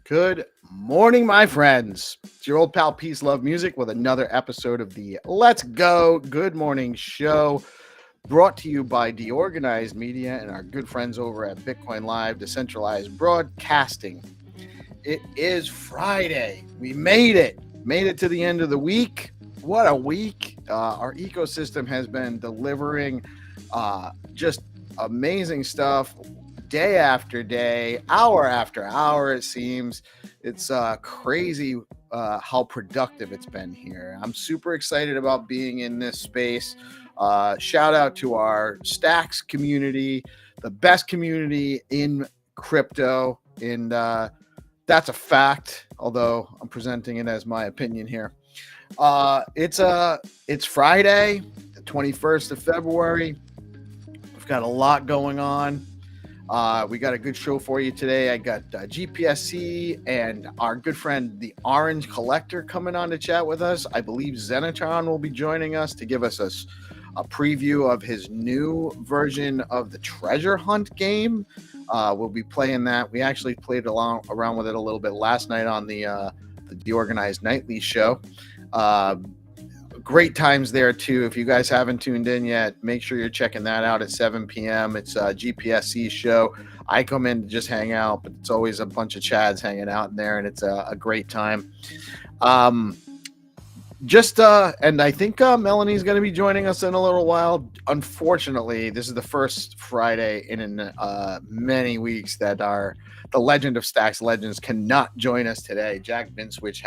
Good morning, my friends. It's your old pal PeaceLoveMusic with another episode of the Let's Go Good Morning Show, brought to you by DeOrganized Media and our good friends over at BitcoinLive, Decentralized Broadcasting. It is Friday. We made it to the end of the week. What a week. Our ecosystem has been delivering just amazing stuff. Day after day, hour after hour, it seems. It's crazy how productive it's been here. I'm super excited about being in this space. Shout out to our Stacks community, the best community in crypto. And that's a fact, although I'm presenting it as my opinion here. It's Friday, the 21st of February. We've got a lot going on. We got a good show for you today. I got GPSC and our good friend, the Orange Collector, coming on to chat with us. I believe Xenitron will be joining us to give us a preview of his new version of the treasure hunt game. We'll be playing that. We actually played around with it a little bit last night on the DeOrganized nightly show. Great times there too. If you guys haven't tuned in yet, make sure you're checking that out at 7 p.m. It's a GPSC show. I come in to just hang out, but it's always a bunch of Chads hanging out in there, and it's a great time. And I think Melanie's going to be joining us in a little while. Unfortunately, this is the first Friday in many weeks that the Legend of Stacks Legends cannot join us today. Jack Vinswitch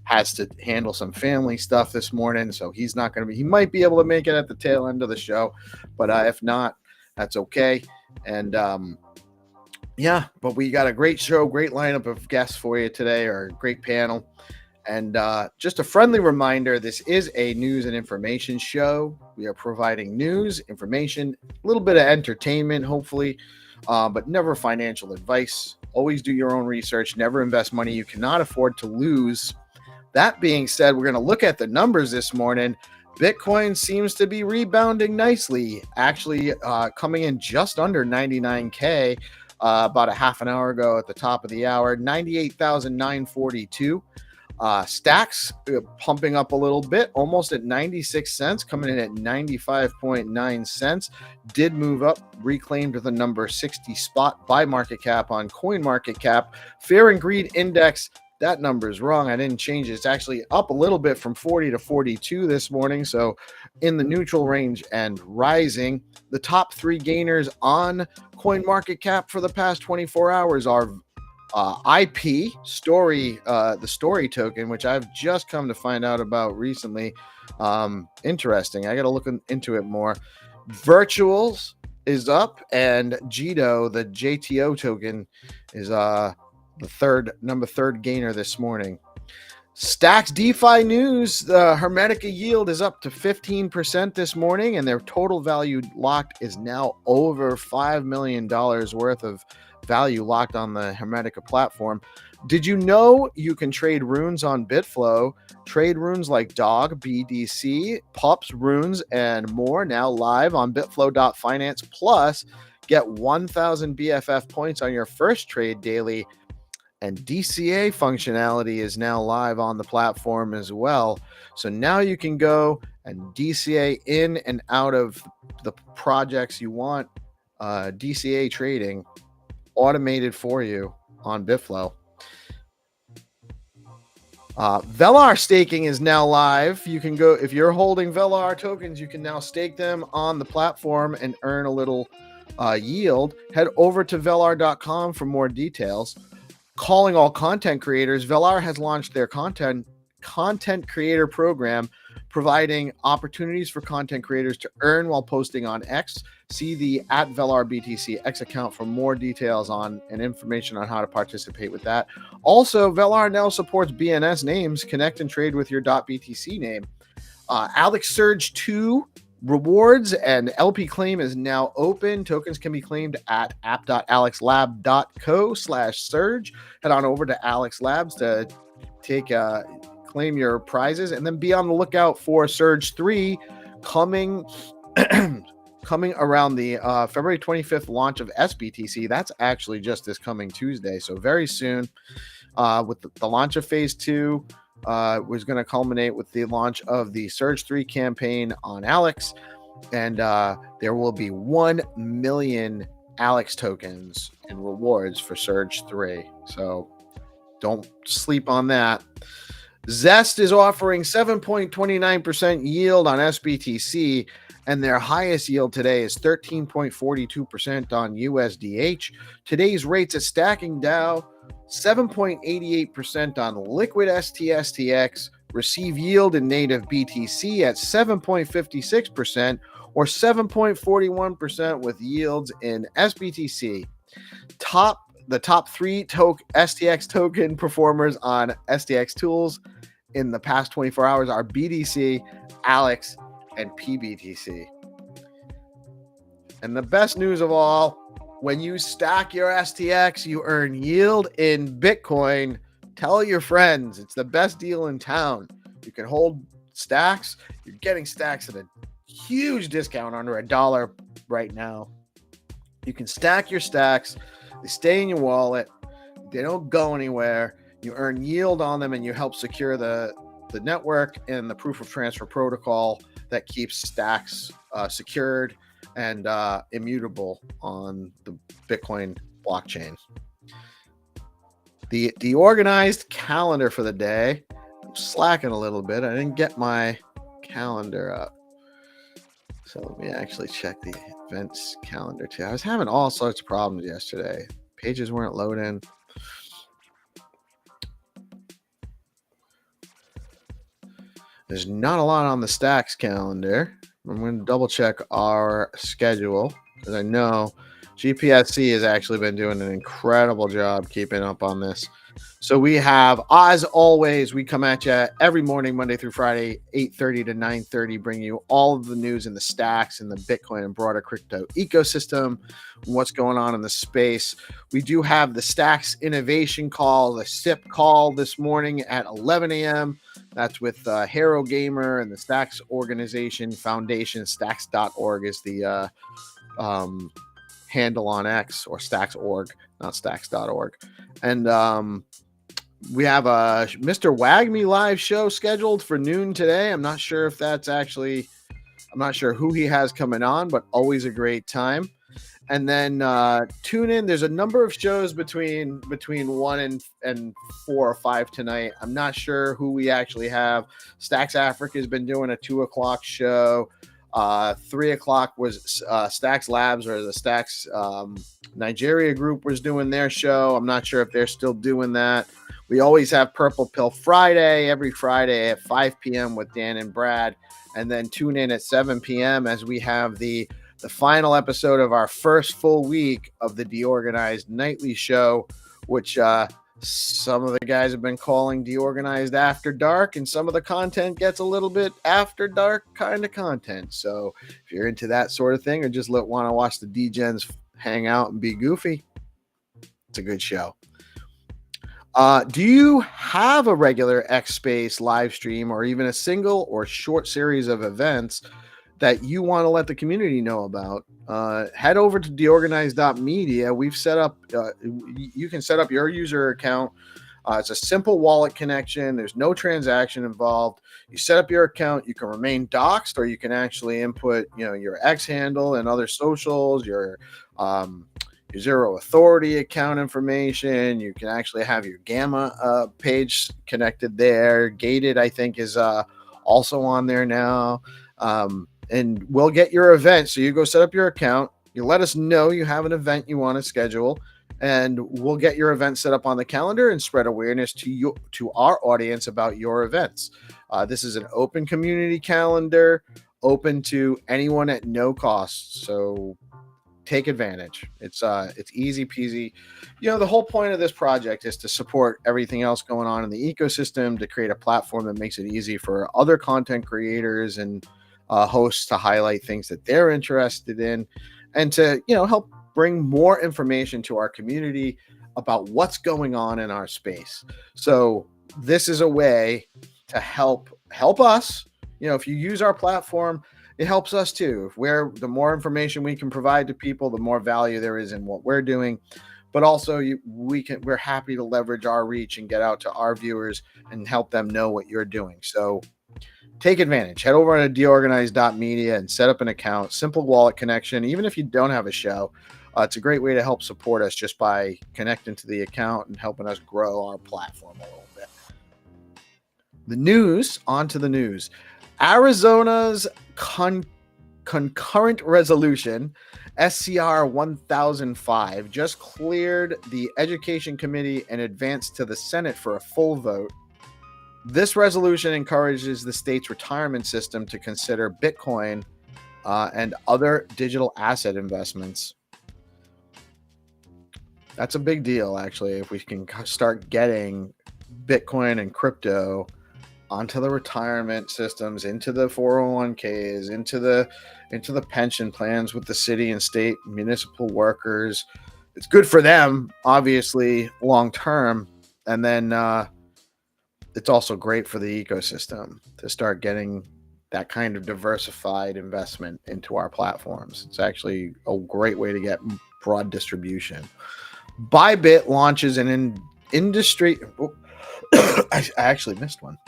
has to handle some family stuff this morning, so he's not going to be. He might be able to make it at the tail end of the show, but if not, that's okay. And but we got a great show, great lineup of guests for you today, or a great panel. And just a friendly reminder, this is a news and information show. We are providing news, information, a little bit of entertainment, hopefully, but never financial advice. Always do your own research. Never invest money you cannot afford to lose. That being said, we're going to look at the numbers this morning. Bitcoin seems to be rebounding nicely, actually coming in just under 99K about a half an hour ago at the top of the hour, 98,942. Stacks pumping up a little bit, almost at 96 cents, coming in at 95.9 cents. Did move up, reclaimed the number 60 spot by market cap on CoinMarketCap. Fear and Greed Index, that number is wrong. I didn't change it. It's actually up a little bit from 40 to 42 this morning, so in the neutral range and rising. The top three gainers on CoinMarketCap for the past 24 hours are IP Story, the Story token, which I've just come to find out about recently. Interesting. I got to look into it more. Virtuals is up, and Jito, the JTO token, is the number third gainer this morning. Stacks DeFi news, the Hermetica yield is up to 15% this morning, and their total value locked is now over $5 million worth of value locked on the Hermetica platform. Did you know you can trade runes on Bitflow? Trade runes like Dog, BDC, Pups, Runes, and more now live on Bitflow.finance. Plus, get 1,000 BFF points on your first trade daily. And DCA functionality is now live on the platform as well. So now you can go and DCA in and out of the projects you want. DCA trading automated for you on Bitflow. Velar staking is now live. You can go, if you're holding Velar tokens, you can now stake them on the platform and earn a little yield. Head over to velar.com for more details. Calling all content creators, Velar has launched their content creator program, providing opportunities for content creators to earn while posting on X. See the @VelarBTC X account for more details on and information on how to participate with that. Also, Velar now supports BNS names. Connect and trade with your .btc name. Alex Surge 2 rewards and LP claim is now open. Tokens can be claimed at app.alexlab.co/surge. Head on over to Alex Labs to claim your prizes, and then be on the lookout for Surge 3 coming around the February 25th launch of SBTC. That's actually just this coming Tuesday, so very soon. With the launch of Phase 2, was going to culminate with the launch of the Surge 3 campaign on Alex, and there will be 1 million Alex tokens and rewards for Surge 3. So don't sleep on that. Zest is offering 7.29% yield on SBTC, and their highest yield today is 13.42% on USDH. Today's rates at Stacking DAO, 7.88% on Liquid STSTX, receive yield in native BTC at 7.56%, or 7.41% with yields in SBTC. The top 3 STX token performers on STX tools in the past 24 hours are BDC, Alex, and PBTC. And the best news of all, when you stack your STX, you earn yield in Bitcoin. Tell your friends. It's the best deal in town. You can hold stacks. You're getting stacks at a huge discount, under $1 right now. You can stack your stacks. They stay in your wallet. They don't go anywhere. You earn yield on them, and you help secure the network and the proof of transfer protocol that keeps stacks secured and immutable on the Bitcoin blockchain. The DeOrganized calendar for the day. I'm slacking a little bit. I didn't get my calendar up. So let me actually check the events calendar too. I was having all sorts of problems yesterday. Pages weren't loading. There's not a lot on the Stacks calendar. I'm going to double check our schedule, because I know GPSC has actually been doing an incredible job keeping up on this. So we have, as always, we come at you every morning, Monday through Friday, 8:30 to 9:30, bring you all of the news in the stacks and the Bitcoin and broader crypto ecosystem, what's going on in the space. We do have the Stacks Innovation Call, the SIP call this morning at 11 a.m. That's with Hero Gamer and the Stacks Organization Foundation. Stacks.org is the handle on X, or Stacks.org, not Stacks.org. And we have a Mr. Wagme live show scheduled for noon today. I'm not sure if that's actually, I'm not sure who he has coming on, but always a great time. And then tune in. There's a number of shows between 1 and 4 or 5 tonight. I'm not sure who we actually have. Stacks Africa has been doing a 2 o'clock show. 3 o'clock was Stacks Labs, or the Stacks Nigeria group was doing their show. I'm not sure if they're still doing that. We always have Purple Pill Friday, every Friday at 5 p.m. with Dan and Brad. And then tune in at 7 p.m. as we have the final episode of our first full week of the DeOrganized nightly show, which some of the guys have been calling DeOrganized After Dark, and some of the content gets a little bit after dark kind of content. So if you're into that sort of thing, or just want to watch the D-Gens hang out and be goofy, it's a good show. Do you have a regular X Space live stream, or even a single or short series of events that you want to let the community know about? Head over to deorganized.media. We've set up, you can set up your user account. It's a simple wallet connection. There's no transaction involved. You set up your account. You can remain doxxed, or you can actually input, your X handle and other socials, your your Zero Authority account information. You can actually have your Gamma page connected there. Gated, I think, is also on there now. And we'll get your event. So you go set up your account. You let us know you have an event you want to schedule, and we'll get your event set up on the calendar and spread awareness to our audience about your events. This is an open community calendar, open to anyone at no cost. So take advantage. It's easy peasy. The whole point of this project is to support everything else going on in the ecosystem, to create a platform that makes it easy for other content creators and hosts to highlight things that they're interested in, and to help bring more information to our community about what's going on in our space. So this is a way to help us. If you use our platform, it helps us too. The more information we can provide to people, the more value there is in what we're doing. But also, we're happy to leverage our reach and get out to our viewers and help them know what you're doing. So take advantage. Head over to DeOrganized.media and set up an account. Simple wallet connection. Even if you don't have a show, it's a great way to help support us just by connecting to the account and helping us grow our platform a little bit. The news. On to the news. Arizona's concurrent resolution, SCR 1005, just cleared the Education Committee and advanced to the Senate for a full vote. This resolution encourages the state's retirement system to consider Bitcoin and other digital asset investments. That's a big deal, actually, if we can start getting Bitcoin and crypto onto the retirement systems, into the 401ks, into the pension plans with the city and state municipal workers. It's good for them, obviously, long term. And then it's also great for the ecosystem to start getting that kind of diversified investment into our platforms. It's actually a great way to get broad distribution. Bybit launches an industry. I actually missed one.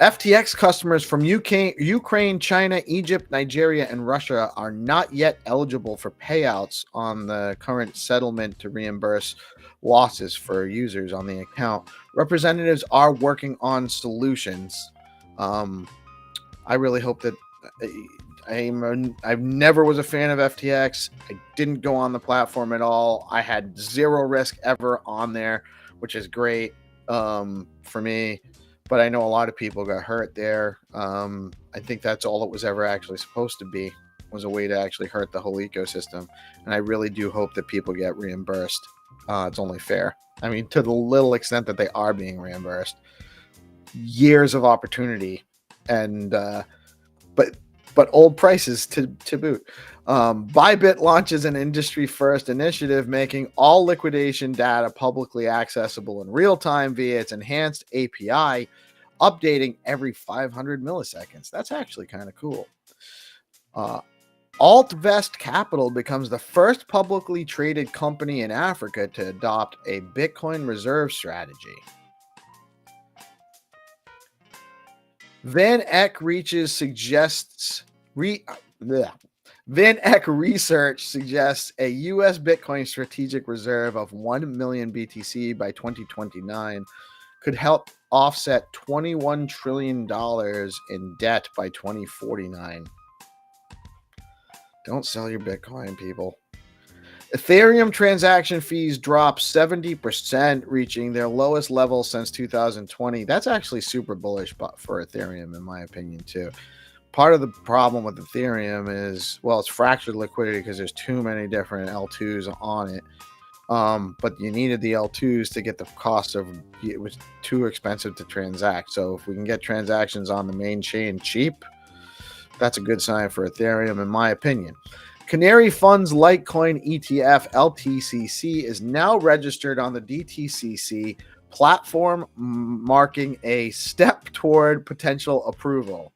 FTX customers from Ukraine, China, Egypt, Nigeria, and Russia are not yet eligible for payouts on the current settlement to reimburse losses for users on the account. Representatives are working on solutions. I really hope that I never was a fan of FTX. I didn't go on the platform at all. I had zero risk ever on there, which is great for me. But I know a lot of people got hurt there. I think that's all it was ever actually supposed to be, was a way to actually hurt the whole ecosystem. And I really do hope that people get reimbursed. It's only fair. I mean, to the little extent that they are being reimbursed. Years of opportunity, and but old prices to boot. Bybit launches an industry-first initiative making all liquidation data publicly accessible in real time via its enhanced API, updating every 500 milliseconds. That's actually kind of cool. Altvest Capital becomes the first publicly traded company in Africa to adopt a Bitcoin reserve strategy. Van Eck Research suggests a U.S. Bitcoin strategic reserve of 1 million BTC by 2029 could help offset $21 trillion in debt by 2049. Don't sell your Bitcoin, people. Ethereum transaction fees dropped 70%, reaching their lowest level since 2020. That's actually super bullish for Ethereum, in my opinion, too. Part of the problem with Ethereum is, well, it's fractured liquidity because there's too many different L2s on it. But you needed the L2s to get the cost of it. Was too expensive to transact. So if we can get transactions on the main chain cheap, that's a good sign for Ethereum, in my opinion. Canary Funds Litecoin ETF LTCC is now registered on the DTCC platform, marking a step toward potential approval.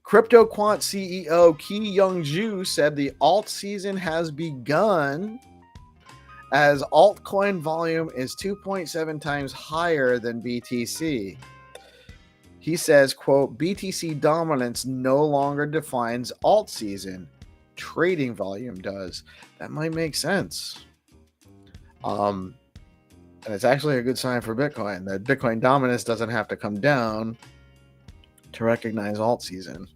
CryptoQuant CEO Ki Young-ju said the alt season has begun as altcoin volume is 2.7 times higher than BTC. He says, quote, BTC dominance no longer defines alt season. trading volume does, that might make sense. And it's actually a good sign for Bitcoin that Bitcoin dominance doesn't have to come down to recognize alt season.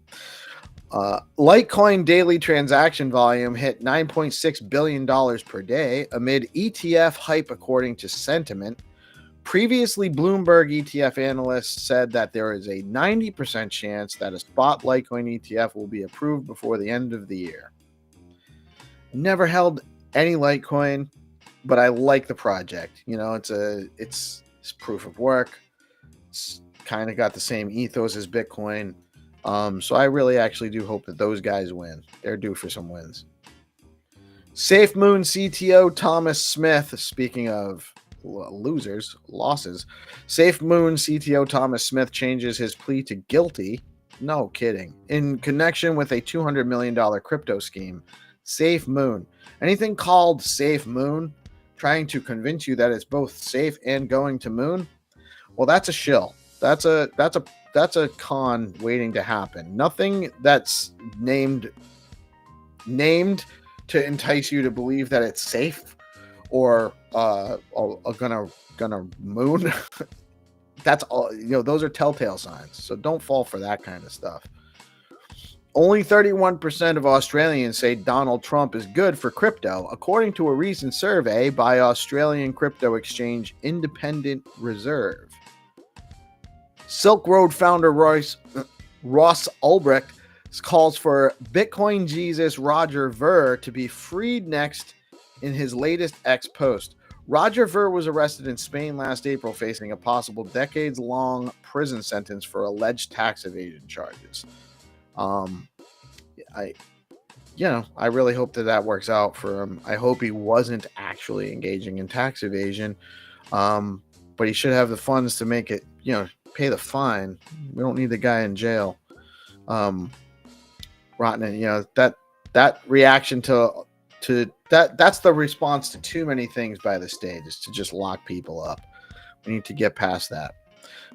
Litecoin daily transaction volume hit $9.6 billion per day amid ETF hype, according to Sentiment. Previously, Bloomberg ETF analysts said that there is a 90% chance that a spot Litecoin ETF will be approved before the end of the year. Never held any Litecoin, but I like the project. You know, it's proof of work. It's kind of got the same ethos as Bitcoin. So I really actually do hope that those guys win. They're due for some wins. SafeMoon CTO Thomas Smith, speaking of losses. SafeMoon CTO Thomas Smith changes his plea to guilty. No kidding. In connection with a $200 million crypto scheme. SafeMoon. Anything called SafeMoon, trying to convince you that it's both safe and going to moon, well, that's a shill. That's a con waiting to happen. Nothing that's named to entice you to believe that it's safe or gonna moon. That's all. You know, those are telltale signs. So don't fall for that kind of stuff. Only 31% of Australians say Donald Trump is good for crypto, according to a recent survey by Australian crypto exchange Independent Reserve. Silk Road founder Ross Ulbricht calls for Bitcoin Jesus Roger Ver to be freed next in his latest X post. Roger Ver was arrested in Spain last April, facing a possible decades-long prison sentence for alleged tax evasion charges. I really hope that works out for him. I hope he wasn't actually engaging in tax evasion, but he should have the funds to make it, pay the fine. We don't need the guy in jail. Rotten, that reaction to that's the response to too many things by the state, is to just lock people up. We need to get past that.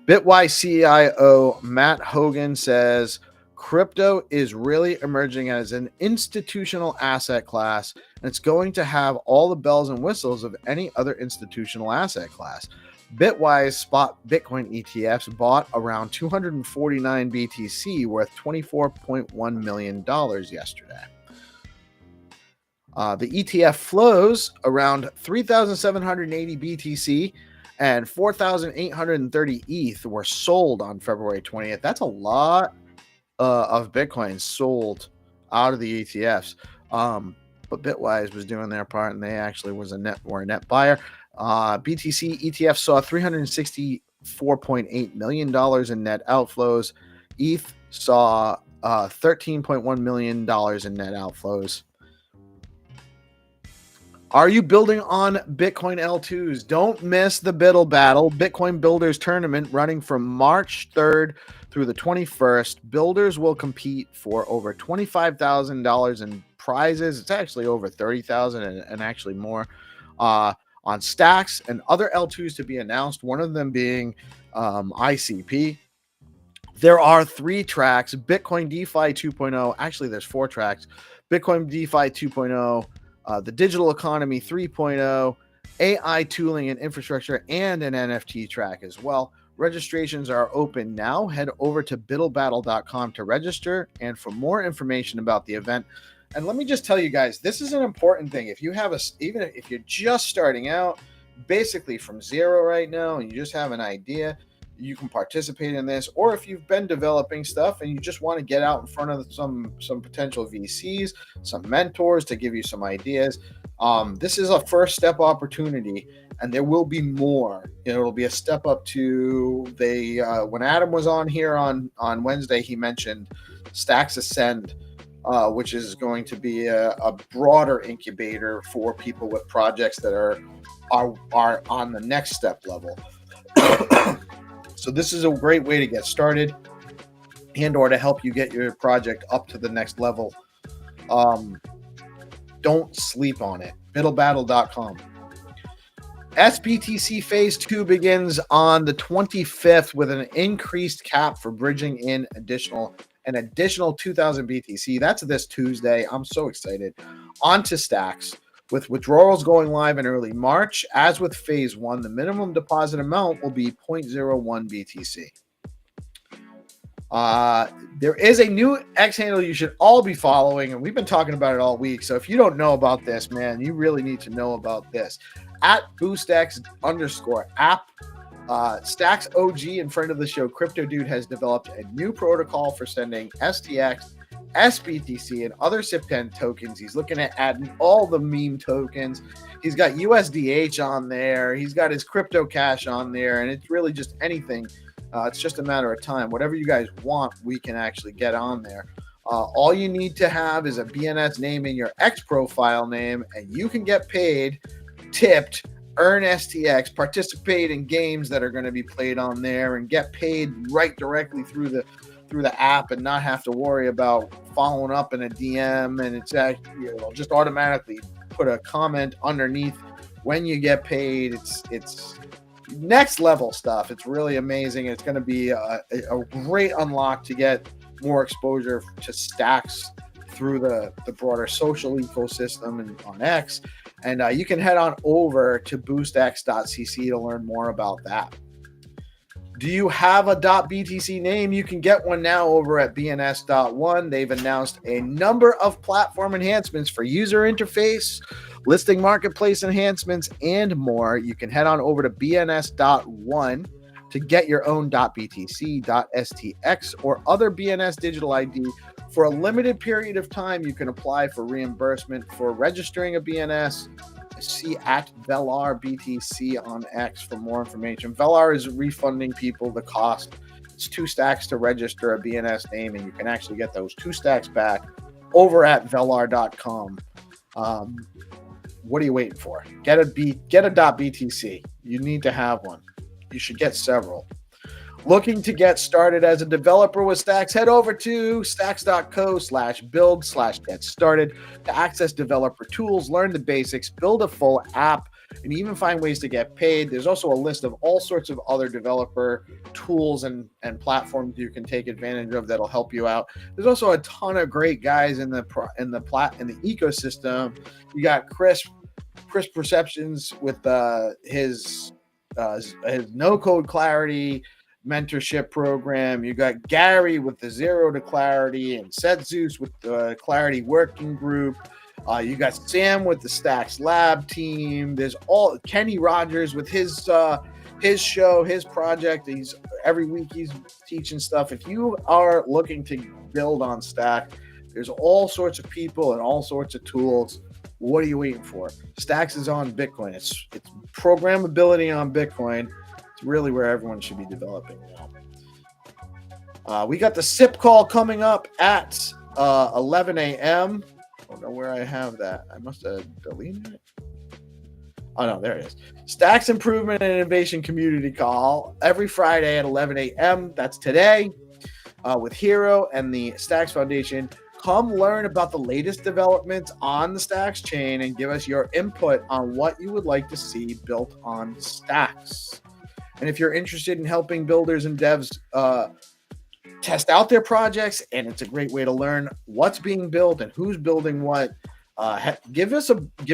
Bitwise CIO Matt Hogan says crypto is really emerging as an institutional asset class, and it's going to have all the bells and whistles of any other institutional asset class. Bitwise spot Bitcoin ETFs bought around 249 BTC worth $24.1 million yesterday. The ETF flows around 3,780 BTC and 4,830 ETH were sold on February 20th. That's a lot of Bitcoin sold out of the ETFs. But Bitwise was doing their part, and they actually were a net buyer. BTC ETF saw $364.8 million in net outflows. ETH saw $13.1 million in net outflows. Are you building on Bitcoin L2s? Don't miss the Biddle Battle Bitcoin Builders Tournament running from March 3rd through the 21st. Builders will compete for over $25,000 in prizes. It's actually over $30,000 and actually more on stacks and other L2s to be announced, one of them being ICP. There are 3 tracks: Bitcoin DeFi 2.0. Actually, there's 4 tracks: Bitcoin DeFi 2.0, the Digital Economy 3.0, AI tooling and infrastructure, and an NFT track as well. Registrations are open now. Head over to biddlebattle.com to register and for more information about the event. And let me just tell you guys, this is an important thing. If you have even if you're just starting out, basically from zero right now, and you just have an idea, you can participate in this. Or if you've been developing stuff and you just want to get out in front of some potential VCs, some mentors to give you some ideas, this is a first step opportunity, and there will be more. It'll be a step up to when Adam was on here on Wednesday, he mentioned Stacks Ascend, which is going to be a broader incubator for people with projects that are on the next step level. So this is a great way to get started and or to help you get your project up to the next level. Don't sleep on it. Biddlebattle.com. SBTC Phase 2 begins on the 25th with an increased cap for bridging in additional an additional 2,000 BTC. That's this Tuesday. I'm so excited. On to Stacks. With withdrawals going live in early March, as with phase 1, the minimum deposit amount will be 0.01 BTC. There is a new X handle you should all be following, and we've been talking about it all week. So if you don't know about this, man, you really need to know about this. At BoostX_app, Stacks OG and friend of the show, Crypto Dude, has developed a new protocol for sending STX, SBTC, and other SIP10 tokens. He's looking at adding all the meme tokens. He's got USDH on there. He's got his crypto cash on there, and it's really just anything. It's just a matter of time. Whatever you guys want, we can actually get on there. All you need to have is a BNS name in your X profile name, and you can get paid, tipped, earn STX, participate in games that are going to be played on there, and get paid right directly through the app, and not have to worry about following up in a DM. And it's just automatically put a comment underneath when you get paid. It's next level stuff. It's really amazing. It's going to be a great unlock to get more exposure to Stacks through the broader social ecosystem and on X. And you can head on over to boostx.cc to learn more about that. Do you have a .btc name? You can get one now over at bns.one. They've announced a number of platform enhancements for user interface, listing marketplace enhancements, and more. You can head on over to bns.one to get your own .btc, .stx, or other BNS digital ID. For a limited period of time, you can apply for reimbursement for registering a BNS. See at Velar BTC on X for more information. Velar is refunding people the cost. It's 2 stacks to register a BNS name, and you can actually get those 2 stacks back over at velar.com. What are you waiting for? Get a .btc. You need to have one. You should get several. Looking to get started as a developer with Stacks? Head over to stacks.co/build/get started to access developer tools, learn the basics, build a full app, and even find ways to get paid. There's also a list of all sorts of other developer tools and platforms you can take advantage of that'll help you out. There's also a ton of great guys in the ecosystem. You got Chris Perceptions with his no code clarity mentorship program. You got Gary with the Zero to Clarity, and Seth Zeus with the Clarity Working Group. You got Sam with the Stacks Lab team. There's all Kenny Rogers with his show, his project. Every week he's teaching stuff. If you are looking to build on Stack, there's all sorts of people and all sorts of tools. What are you waiting for? Stacks is on Bitcoin. It's programmability on Bitcoin. Really where everyone should be developing now. We got the SIP call coming up at 11 a.m. I don't know where I have that. I must have deleted it. Oh, no, there it is. Stacks Improvement and Innovation Community Call every Friday at 11 a.m. That's today with Hero and the Stacks Foundation. Come learn about the latest developments on the Stacks chain and give us your input on what you would like to see built on Stacks. And if you're interested in helping builders and devs test out their projects, and it's a great way to learn what's being built and who's building what, give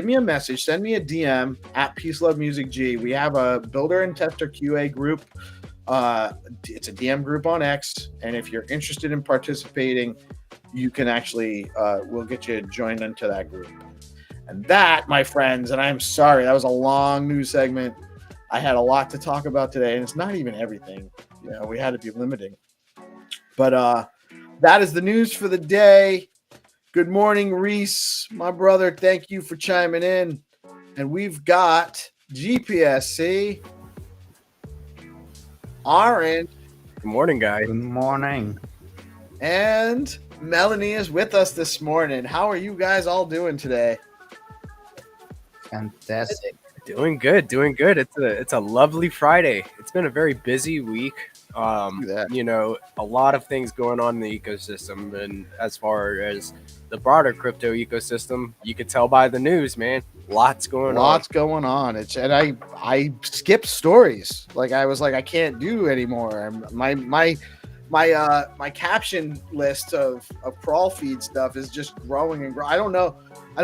me a message, send me a DM at PeaceLoveMusicG. We have a builder and tester QA group. It's a DM group on X, and if you're interested in participating, you can actually we'll get you joined into that group. And that, my friends, and I'm sorry, that was a long news segment. I had a lot to talk about today, and it's not even everything. We had to be limiting. But that is the news for the day. Good morning, Reece, my brother. Thank you for chiming in. And we've got GPSC, Orange. Good morning, guys. Good morning. And Melanie is with us this morning. How are you guys all doing today? Fantastic. Doing good. It's a lovely Friday. It's been a very busy week. A lot of things going on in the ecosystem, and as far as the broader crypto ecosystem, you can tell by the news, man. Lots going on. And I skipped stories. Like I was like, I can't do anymore. My my caption list of crawl feed stuff is just growing and growing. I don't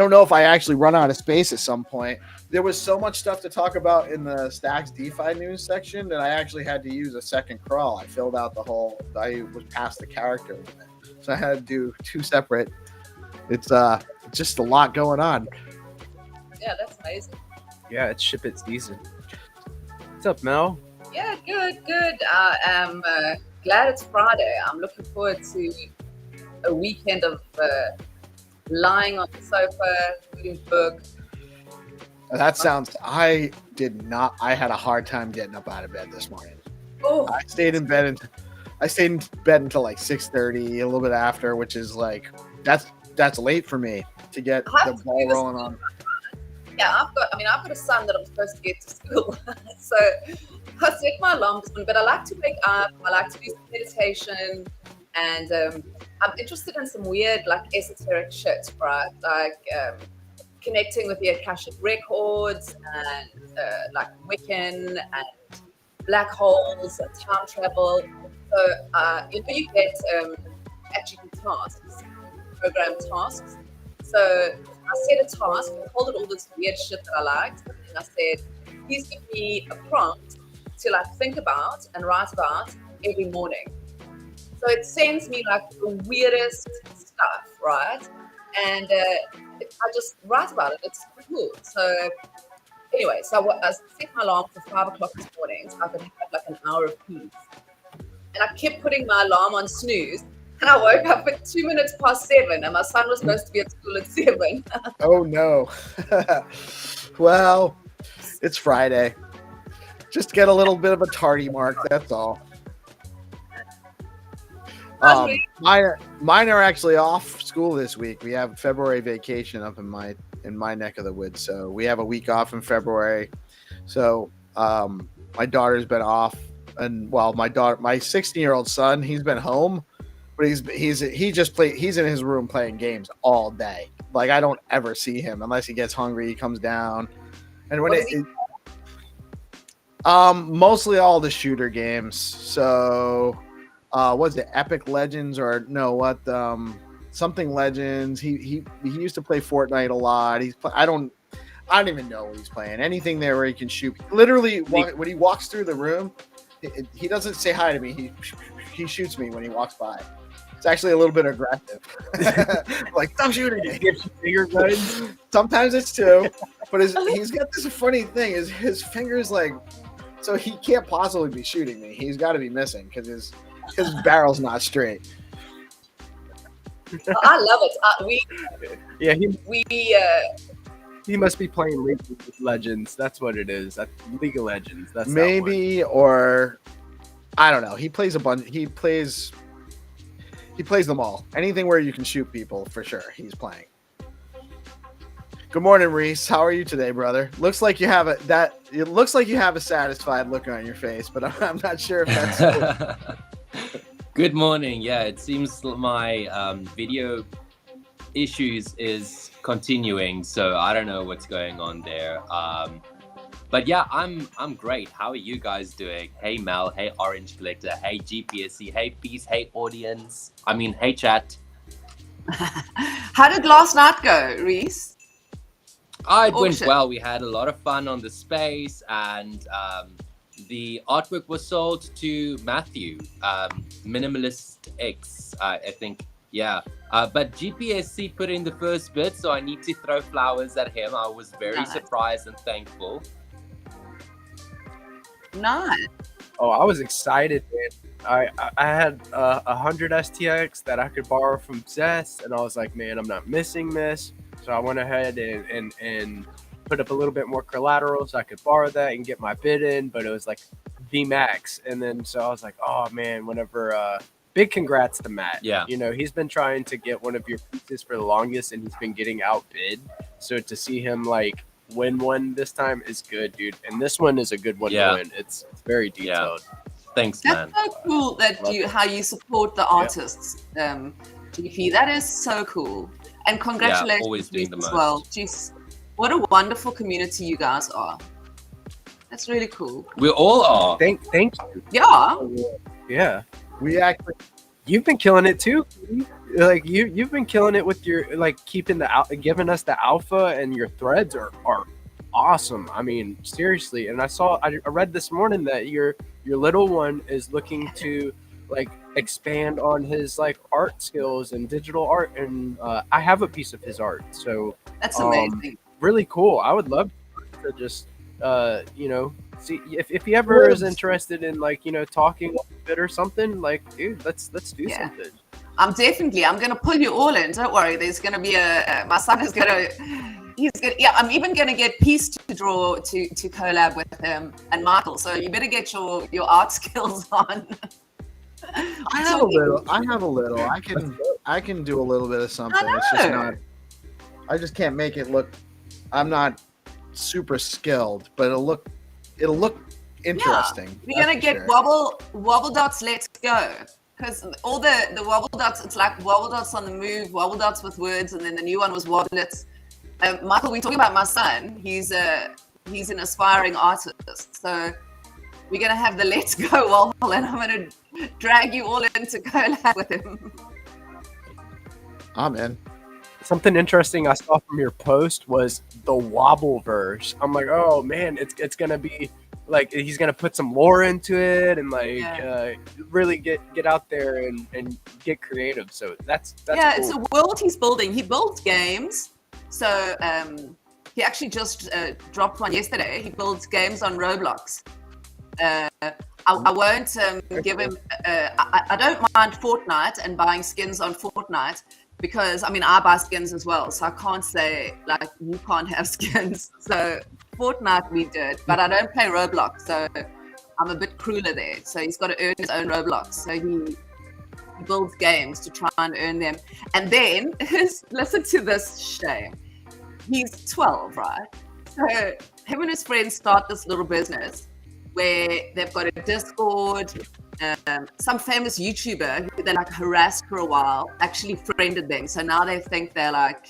know if I actually run out of space at some point. There was so much stuff to talk about in the Stacks DeFi news section that I actually had to use a second crawl. I filled out I was past the character limit, so I had to do two separate. It's just a lot going on. Yeah, that's amazing. Yeah, it's ship it season. What's up, Mel? Yeah, good. I am glad it's Friday. I'm looking forward to a weekend of lying on the sofa, reading a book. That sounds. I had a hard time getting up out of bed this morning. Oh, I stayed in bed until like 6:30, a little bit after, which is like that's late for me to get the ball rolling on. Yeah, I've got a son that I'm supposed to get to school, so I set my alarm this morning. But I like to wake up. I like to do some meditation, and I'm interested in some weird, like, esoteric shit, right? Like connecting with the Akashic records and like Wiccan and black holes and time travel. So you get actually tasks, program tasks. So I set a task, I called it all this weird shit that I liked, and I said, please give me a prompt to like think about and write about every morning. So it sends me like the weirdest stuff, right? And I just write about it. It's cool. So anyway, I set my alarm for 5 o'clock this morning, so I could have like an hour of peace. And I kept putting my alarm on snooze. And I woke up at 2 minutes past 7, and my son was supposed to be at school at 7. Oh no! Well, it's Friday. Just get a little bit of a tardy mark. That's all. Mine are actually off school this week. We have February vacation up in my neck of the woods, so we have a week off in February. So my daughter's been off, and well, my 16-year-old son, he's been home. But he's in his room playing games all day. Like, I don't ever see him unless he gets hungry. He comes down, and when mostly all the shooter games. So, what's it? Epic Legends or no? What? Something Legends. He used to play Fortnite a lot. I don't even know what he's playing. Anything there where he can shoot. Literally, when he walks through the room, he doesn't say hi to me. He shoots me when he walks by. It's actually a little bit aggressive. Like, stop shooting me. Gives you finger guns. Sometimes it's two, but he's got this funny thing. Is his fingers like, so he can't possibly be shooting me. He's got to be missing because his barrel's not straight. I love it. He must be playing League of Legends. That's what it is. That's League of Legends. That's maybe, or I don't know. He plays a bunch. He plays them all. Anything where you can shoot people, for sure, he's playing. Good morning, Reece. How are you today, brother? Looks like you have it looks like you have a satisfied look on your face, but I'm not sure if that's Good morning. Yeah, it seems my video issues is continuing, so I don't know what's going on there. But yeah, I'm great. How are you guys doing? Hey Mel, hey Orange Collector, hey GPSC, hey Peace, hey audience. Hey chat. How did last night go, Reece? It went well. We had a lot of fun on the space, and the artwork was sold to Matthew, Minimalist X, I think. Yeah, but GPSC put in the first bid, so I need to throw flowers at him. I was very surprised and thankful. Nice. Oh, I was excited, man. I had 100 STX that I could borrow from Zest, and I was like, man, I'm not missing this. So I went ahead and put up a little bit more collateral so I could borrow that and get my bid in, but it was like the max. And then so I was like, oh man, whenever big congrats to Matt. Yeah. You know, he's been trying to get one of your pieces for the longest, and he's been getting outbid. So to see him like win one this time is good, dude. And this one is a good one to win. It's very detailed. Yeah. Thanks, That's man. so cool that how you support the artists, GP. That is so cool. And congratulations always doing the as most. well. Jeez, what a wonderful community you guys are. That's really cool. We all are. Thank you. Yeah. Yeah. We actually, You've been killing it too. Like you've been killing it with your like keeping giving us the alpha, and your threads are awesome. I mean, seriously. And I read this morning that your little one is looking to like expand on his like art skills and digital art, and I have a piece of his art, so That's amazing. really cool. I would love to just see if he ever is interested in like talking a bit or something. Like, dude, let's do something. I'm gonna pull you all in. Don't worry. There's gonna be my son is gonna. He's gonna. Yeah, I'm even gonna get Peace to draw to collab with him and Michael. So you better get your art skills on. I have a little. I can do a little bit of something. It's just not. I just can't make it look. I'm not super skilled, but it'll look interesting. We're gonna get wobble dots. Let's go. Because all the wobble dots, it's like wobble dots on the move, wobble dots with words, and then the new one was wobblets. Michael, we're talking about my son. He's an aspiring artist, so we're gonna have the let's go wobble, and I'm gonna drag you all into collab with him. I'm in. Something interesting I saw from your post was the wobble verse. I'm like, oh man, it's gonna be like he's gonna put some lore into it and like really get out there and get creative. So that's cool. It's a world he's building. He builds games. So he actually just dropped one yesterday. He builds games on Roblox. I won't give him. I don't mind Fortnite and buying skins on Fortnite. Because I mean, I buy skins as well, so I can't say like you can't have skins. So Fortnite we did, but I don't play Roblox, so I'm a bit crueler there. So he's got to earn his own Roblox. So he builds games to try and earn them. And then listen to this shame. He's 12, right? So him and his friends start this little business where they've got a Discord. Some famous YouTuber who they like harassed for a while actually friended them, so now they think they're like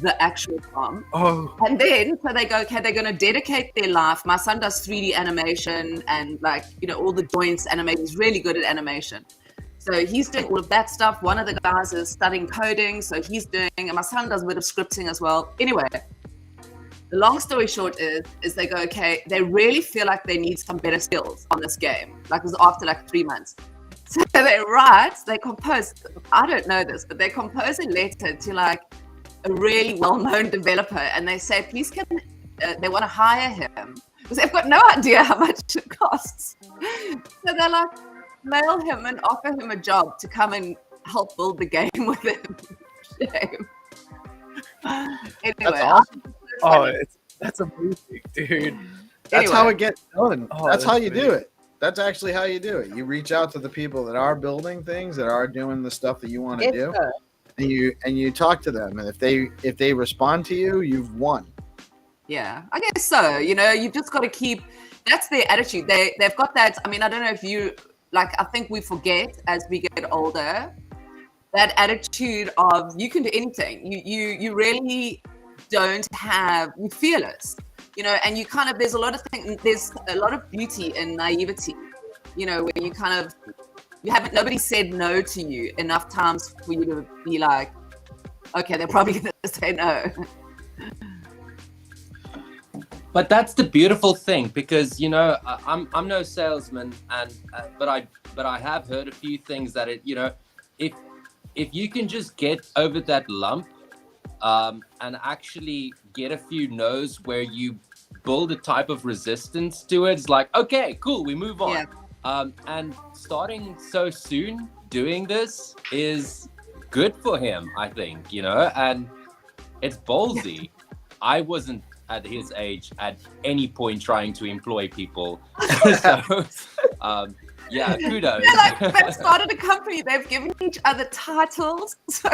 the actual Tom. Oh. And then so they go, okay, they're gonna dedicate their life. My son does 3D animation and like all the joints animation. He's really good at animation, so he's doing all of that stuff. One of the guys is studying coding, so he's doing, and my son does a bit of scripting as well. Anyway, the long story short is they go, okay, they really feel like they need some better skills on this game. Like it was after like 3 months. So they compose, I don't know this, but they compose a letter to like a really well-known developer, and they say, please they want to hire him because they've got no idea how much it costs. So they're like, mail him and offer him a job to come and help build the game with him. Shame. Anyway, that's awesome. That's amazing, dude. That's how it gets done. That's how you do it. That's actually how you do it. You reach out to the people that are building things, that are doing the stuff that you want to do, and you talk to them. And if they respond to you, you've won. Yeah, I guess so. You've just got to keep. That's their attitude. They've got that. I mean, I don't know if you like. I think we forget as we get older that attitude of you can do anything. You really don't have. You're fearless. And you kind of, there's a lot of beauty in naivety, where you kind of, nobody said no to you enough times for you to be like, okay, they're probably going to say no. But that's the beautiful thing, because I'm no salesman, and but I have heard a few things that if you can just get over that lump, and actually get a few no's where you build a type of resistance to it, it's like, okay, cool, we move on. Yeah. And starting so soon doing this is good for him, I think, and it's ballsy. I wasn't at his age at any point trying to employ people. So, yeah, kudos. They've started a company. They've given each other titles. So,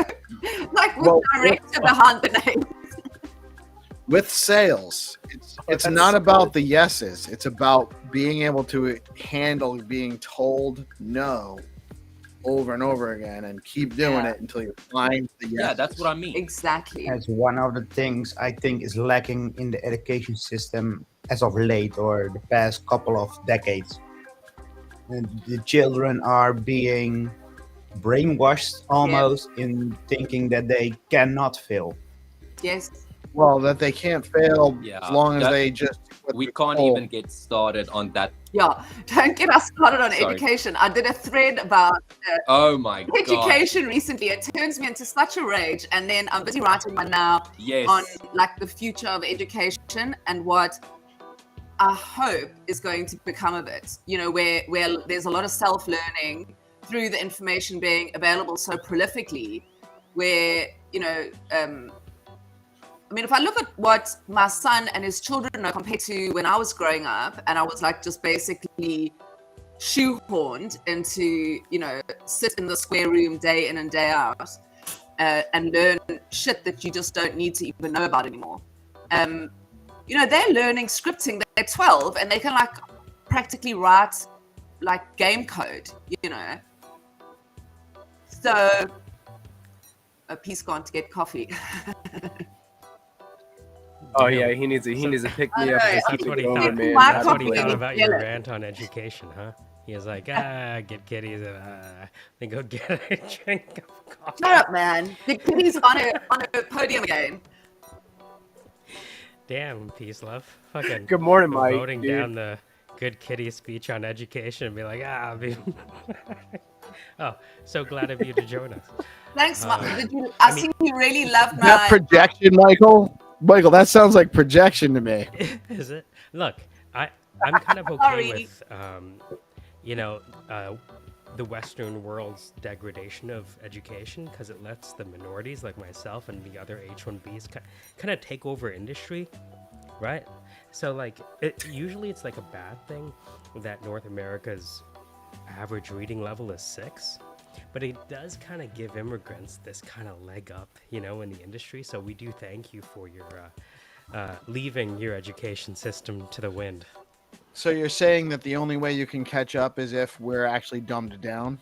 like, with director behind the name. With sales, it's not about the yeses. It's about being able to handle being told no over and over again and keep doing it until you find the yes. Yeah, that's what I mean. Exactly. That's one of the things I think is lacking in the education system as of late or the past couple of decades. the children are being brainwashed almost in thinking that they cannot fail. Yes. Well, that they can't fail Yeah, as long as that- they just. We can't even get started on that. Yeah, don't get us started on Sorry. education. I did a thread about Oh my god. education recently. It turns me into such a rage, and then I'm busy writing one now Yes. on like the future of education and what I hope is going to become of it. You know, where there's a lot of self-learning through the information being available so prolifically, where I mean, if I look at what my son and his children know compared to when I was growing up, and I was like just basically shoehorned into, sit in the square room day in and day out and learn shit that you just don't need to even know about anymore. They're learning scripting. They're 12 and they can like practically write like game code, So, Peace gone to get coffee. Oh yeah, he needs to pick me up. That's what he thought. Man. That's what he Happily. thought about your Yeah. rant on education, huh? He was like, get kitties and then go get a drink of coffee. Shut up, man. The kitty's on a podium again. Damn, peace, love. Fucking Good morning, Mike. voting dude. down the good kitty speech on education and be like, oh, so glad of you to join us. Thanks, Mom. I I mean- see you really love That my. projection, Michael. Michael, that sounds like projection to me. Is it? Look, I'm kind of okay Sorry. with, the Western world's degradation of education because it lets the minorities like myself and the other H-1Bs kind of take over industry, right? So like, usually it's like a bad thing that North America's average reading level is 6. But it does kind of give immigrants this kind of leg up, in the industry. So we do thank you for your leaving your education system to the wind. So you're saying that the only way you can catch up is if we're actually dumbed down?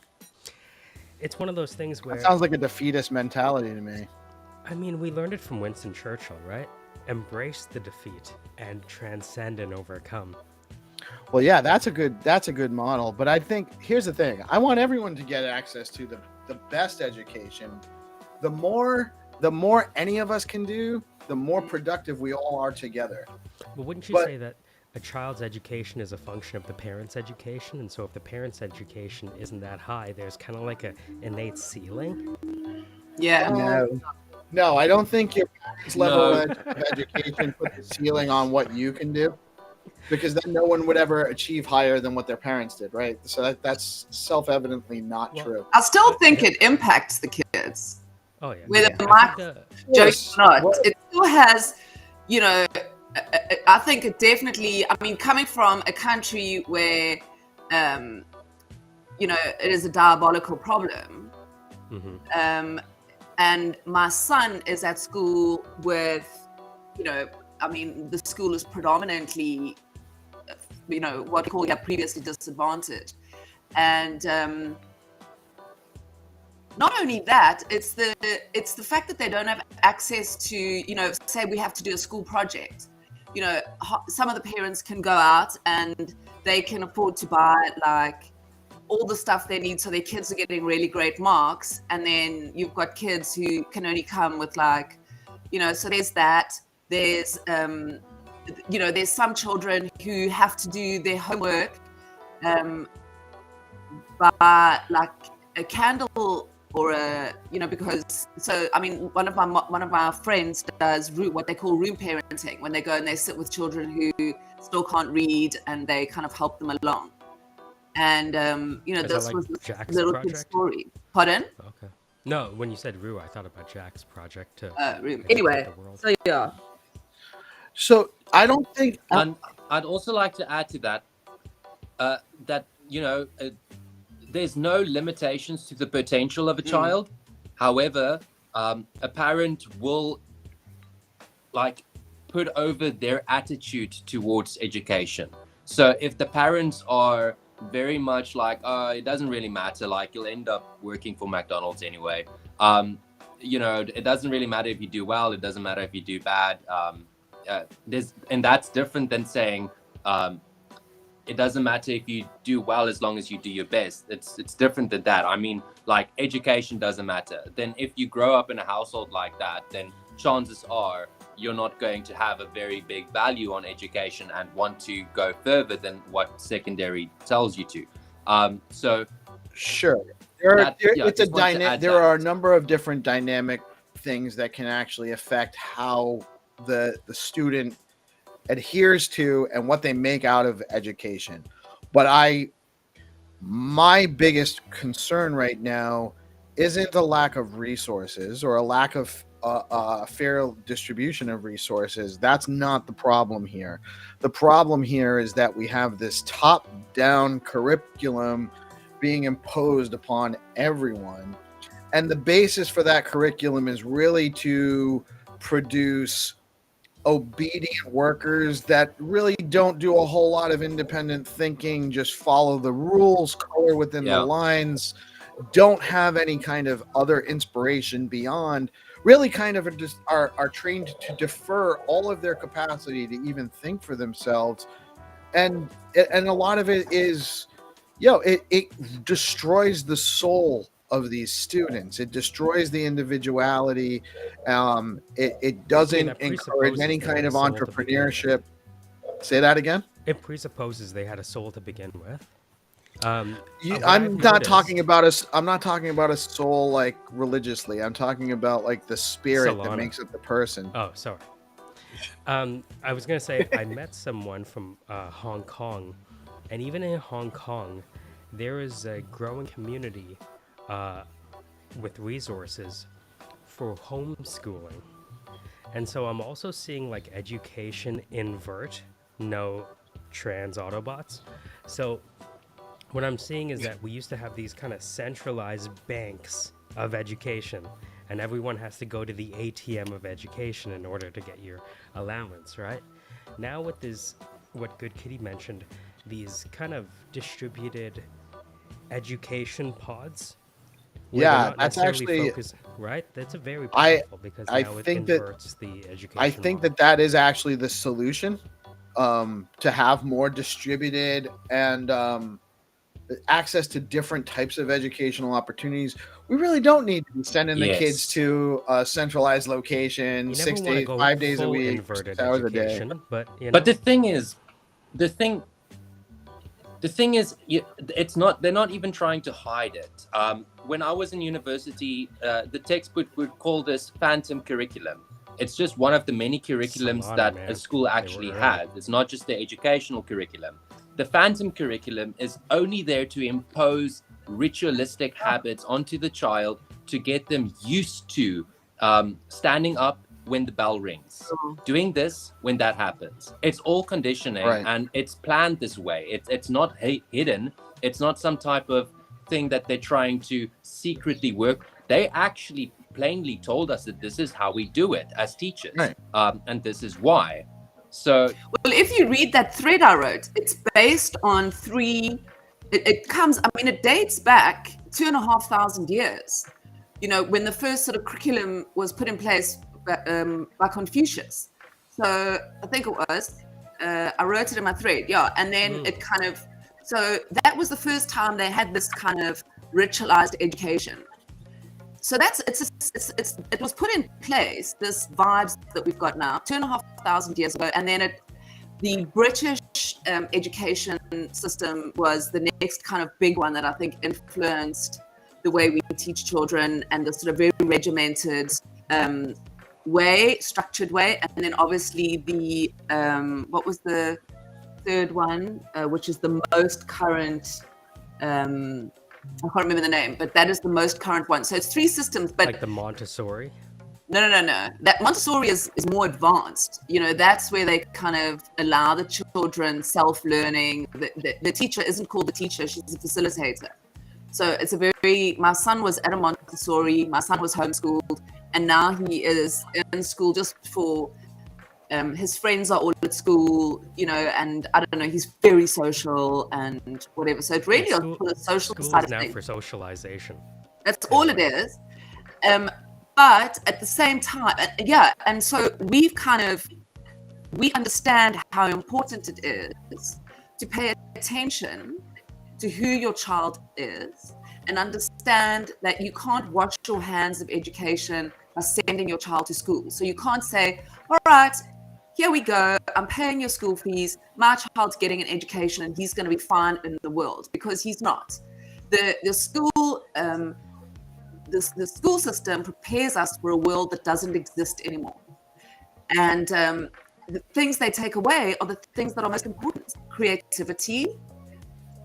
It's one of those things where... That sounds like a defeatist mentality to me. I mean, we learned it from Winston Churchill, right? Embrace the defeat and transcend and overcome. Well, yeah, that's a good model. But I think here's the thing: I want everyone to get access to the best education. The more any of us can do, the more productive we all are together. Well, wouldn't you say that a child's education is a function of the parent's education? And so if the parent's education isn't that high, there's kind of like an innate ceiling? Yeah. No, I don't think your parents' level of education puts the ceiling on what you can do. Because then no one would ever achieve higher than what their parents did, right? So that's self-evidently not true. I still think it impacts the kids. Oh, yeah. Whether I Mike think jokes or not. It still has, I think it definitely, coming from a country where, it is a diabolical problem. Mm-hmm. And my son is at school with, the school is predominantly, what we call previously disadvantaged. And not only that, it's the fact that they don't have access to, say we have to do a school project. Some of the parents can go out and they can afford to buy like all the stuff they need so their kids are getting really great marks. And then you've got kids who can only come with like, so there's that. There's, there's some children who have to do their homework by like a candle or a, because, so, one of my friends does what they call room parenting, when they go and they sit with children who still can't read and they kind of help them along. And, this like was Jack's a little project? kid story. Pardon? Okay. No, when you said Rue, I thought about Jack's project to Room. educate Anyway, the world. so yeah. So I don't think I'd also like to add to that, there's no limitations to the potential of a child. However, a parent will like put over their attitude towards education. So if the parents are very much like, it doesn't really matter, like you'll end up working for McDonald's anyway. It doesn't really matter if you do well, it doesn't matter if you do bad. And that's different than saying, it doesn't matter if you do well as long as you do your best. It's different than that. I mean, like, education doesn't matter. Then if you grow up in a household like that, then chances are you're not going to have a very big value on education and want to go further than what secondary tells you to. So sure, there are a number of different dynamic things that can actually affect how the student adheres to and what they make out of education. But my biggest concern right now isn't a lack of resources or a lack of fair distribution of resources. That's not the problem here. The problem here is that we have this top-down curriculum being imposed upon everyone, and the basis for that curriculum is really to produce obedient workers that really don't do a whole lot of independent thinking, just follow the rules, color within the lines, don't have any kind of other inspiration beyond, really kind of are trained to defer all of their capacity to even think for themselves. And a lot of it is, it destroys the soul of these students. It destroys the individuality. It doesn't encourage any kind of entrepreneurship. Say that again? It presupposes they had a soul to begin with. I'm not talking about a soul like religiously. I'm talking about like the spirit that makes up the person. Oh, sorry. I was gonna say I met someone from Hong Kong, and even in Hong Kong, there is a growing community with resources for homeschooling, and so I'm also seeing like education invert, no trans Autobots. So what I'm seeing is that we used to have these kind of centralized banks of education, and everyone has to go to the ATM of education in order to get your allowance, right? Now with this, what Good Kitty mentioned, these kind of distributed education pods. Yeah, that's actually right. That's a very powerful because now it inverts the education. I think that is actually the solution, to have more distributed and access to different types of educational opportunities. We really don't need to be sending the kids to a centralized location 6 days, 5 days a week, 6 hours a day. But the thing is, it's not. They're not even trying to hide it. When I was in university, the textbook would call this phantom curriculum. It's just one of the many curriculums that a school actually has. It's not just the educational curriculum. The phantom curriculum is only there to impose ritualistic habits onto the child to get them used to standing up when the bell rings, doing this when that happens. It's all conditioning, and it's planned this way. It's not hidden. It's not some type of thing that they're trying to secretly work. They actually plainly told us that this is how we do it as teachers, and this is why. So, well, if you read that thread I wrote, it's based on it dates back 2,500 years, when the first sort of curriculum was put in place by Confucius. So I think it was, I wrote it in my thread. Yeah. And then so that was the first time they had this kind of ritualized education. So it was put in place, this vibes that we've got now, 2,500 years ago. And then the British education system was the next kind of big one that I think influenced the way we teach children, and the sort of very regimented structured way. And then obviously the, what was the third one, which is the most current, I can't remember the name, but that is the most current one. So it's three systems, but like the Montessori. No. That Montessori is more advanced. That's where they kind of allow the children self-learning. The teacher isn't called the teacher; she's a facilitator. So it's my son was at a Montessori. My son was homeschooled, and now he is in school just for. His friends are all at school, and I don't know, he's very social and whatever. So it really is for the social side of things. Now for socialization. That's all it is. But at the same time, and so we understand how important it is to pay attention to who your child is and understand that you can't wash your hands of education by sending your child to school. So you can't say, all right, here we go, I'm paying your school fees, my child's getting an education and he's going to be fine in the world, because he's not. The school system prepares us for a world that doesn't exist anymore. And the things they take away are the things that are most important: creativity,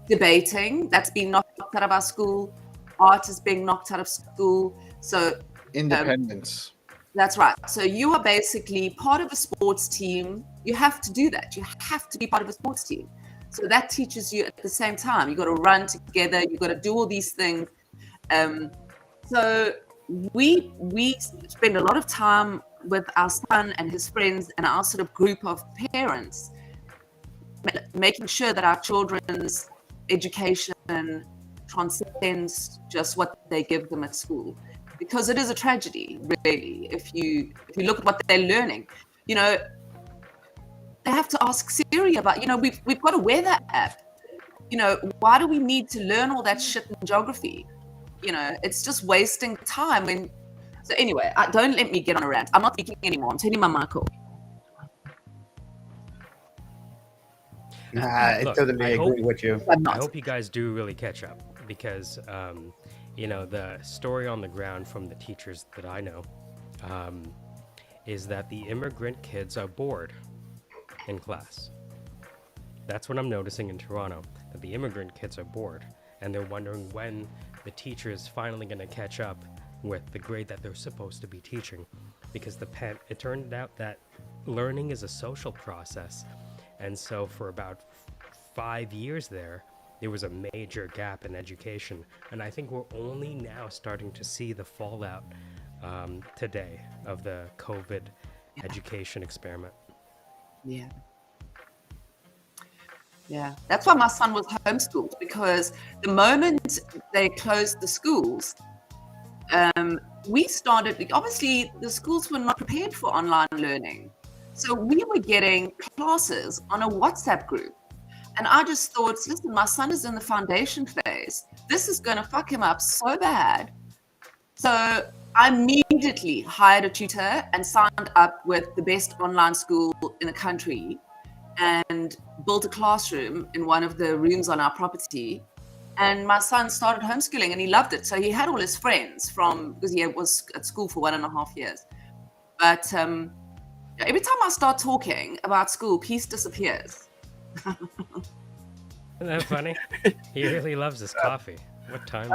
debating, that's being knocked out of our school, art is being knocked out of school. So independence. That's right. So you are basically part of a sports team. You have to do that. You have to be part of a sports team. So that teaches you at the same time. You got to run together. You got to do all these things. So we spend a lot of time with our son and his friends and our sort of group of parents, making sure that our children's education transcends just what they give them at school. Because it is a tragedy, really, if you look at what they're learning. You know, they have to ask Siri about, you know, we've got a weather app. You know, why do we need to learn all that shit in geography? You know, it's just wasting time. So anyway, don't let me get on a rant. I'm not speaking anymore. I'm turning my mic off. I totally agree with you. I hope you guys do really catch up, because you know, the story on the ground from the teachers that I know is that the immigrant kids are bored in class. That's what I'm noticing in Toronto, that the immigrant kids are bored, and they're wondering when the teacher is finally going to catch up with the grade that they're supposed to be teaching. Because it turned out that learning is a social process, and so for about 5 years there was a major gap in education, and I think we're only now starting to see the fallout today of the COVID education experiment. Yeah, that's why my son was homeschooled, because the moment they closed the schools, we started, obviously the schools were not prepared for online learning. So we were getting classes on a WhatsApp group. And I just thought, listen, my son is in the foundation phase. This is going to fuck him up so bad. So I immediately hired a tutor and signed up with the best online school in the country and built a classroom in one of the rooms on our property. And my son started homeschooling and he loved it. So he had all his friends because he was at school for 1.5 years. But every time I start talking about school, peace disappears. Isn't that funny? He really loves his coffee. What time?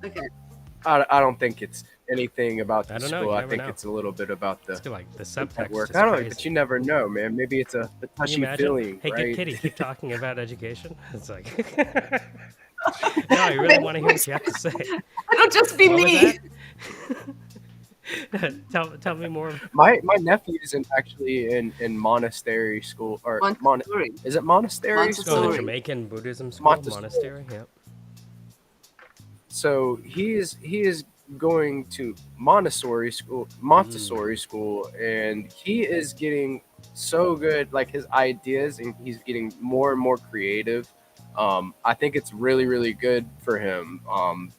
Okay. I don't think it's anything about the I don't know, school. you I never think know. it's a little bit about the It's like the subtext. work. Is I don't know, crazy. but you never know, man. Maybe it's a Can you touchy imagine? feeling, Hey, right? Kitty, keep talking about education. It's like, no, I really want to hear what you have to say. It'll just be What was me. Tell me more. My nephew is actually in monastery school, or Montessori. is it monastery Oh, school? the Jamaican Buddhism school, Montessori. monastery. Yeah. So he is going to Montessori school, and he is getting so good, like his ideas, and he's getting more and more creative. I think it's really, really good for him.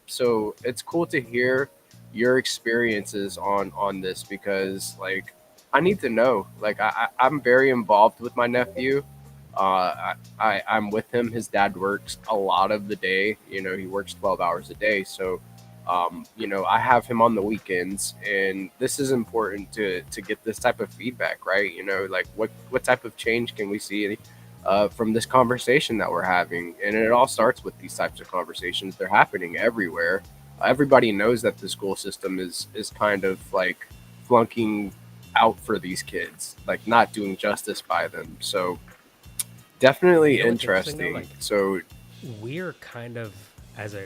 So it's cool to hear your experiences on this, because like I need to know. Like I'm very involved with my nephew. I'm with him. His dad works a lot of the day. You know, he works 12 hours a day. So, you know, I have him on the weekends, and this is important to get this type of feedback, right? You know, like what type of change can we see from this conversation that we're having? And it all starts with these types of conversations. They're happening everywhere. Everybody knows that the school system is kind of like flunking out for these kids, like not doing justice by them. So definitely You know what's interesting, interesting. though? Like, So we're kind of, as a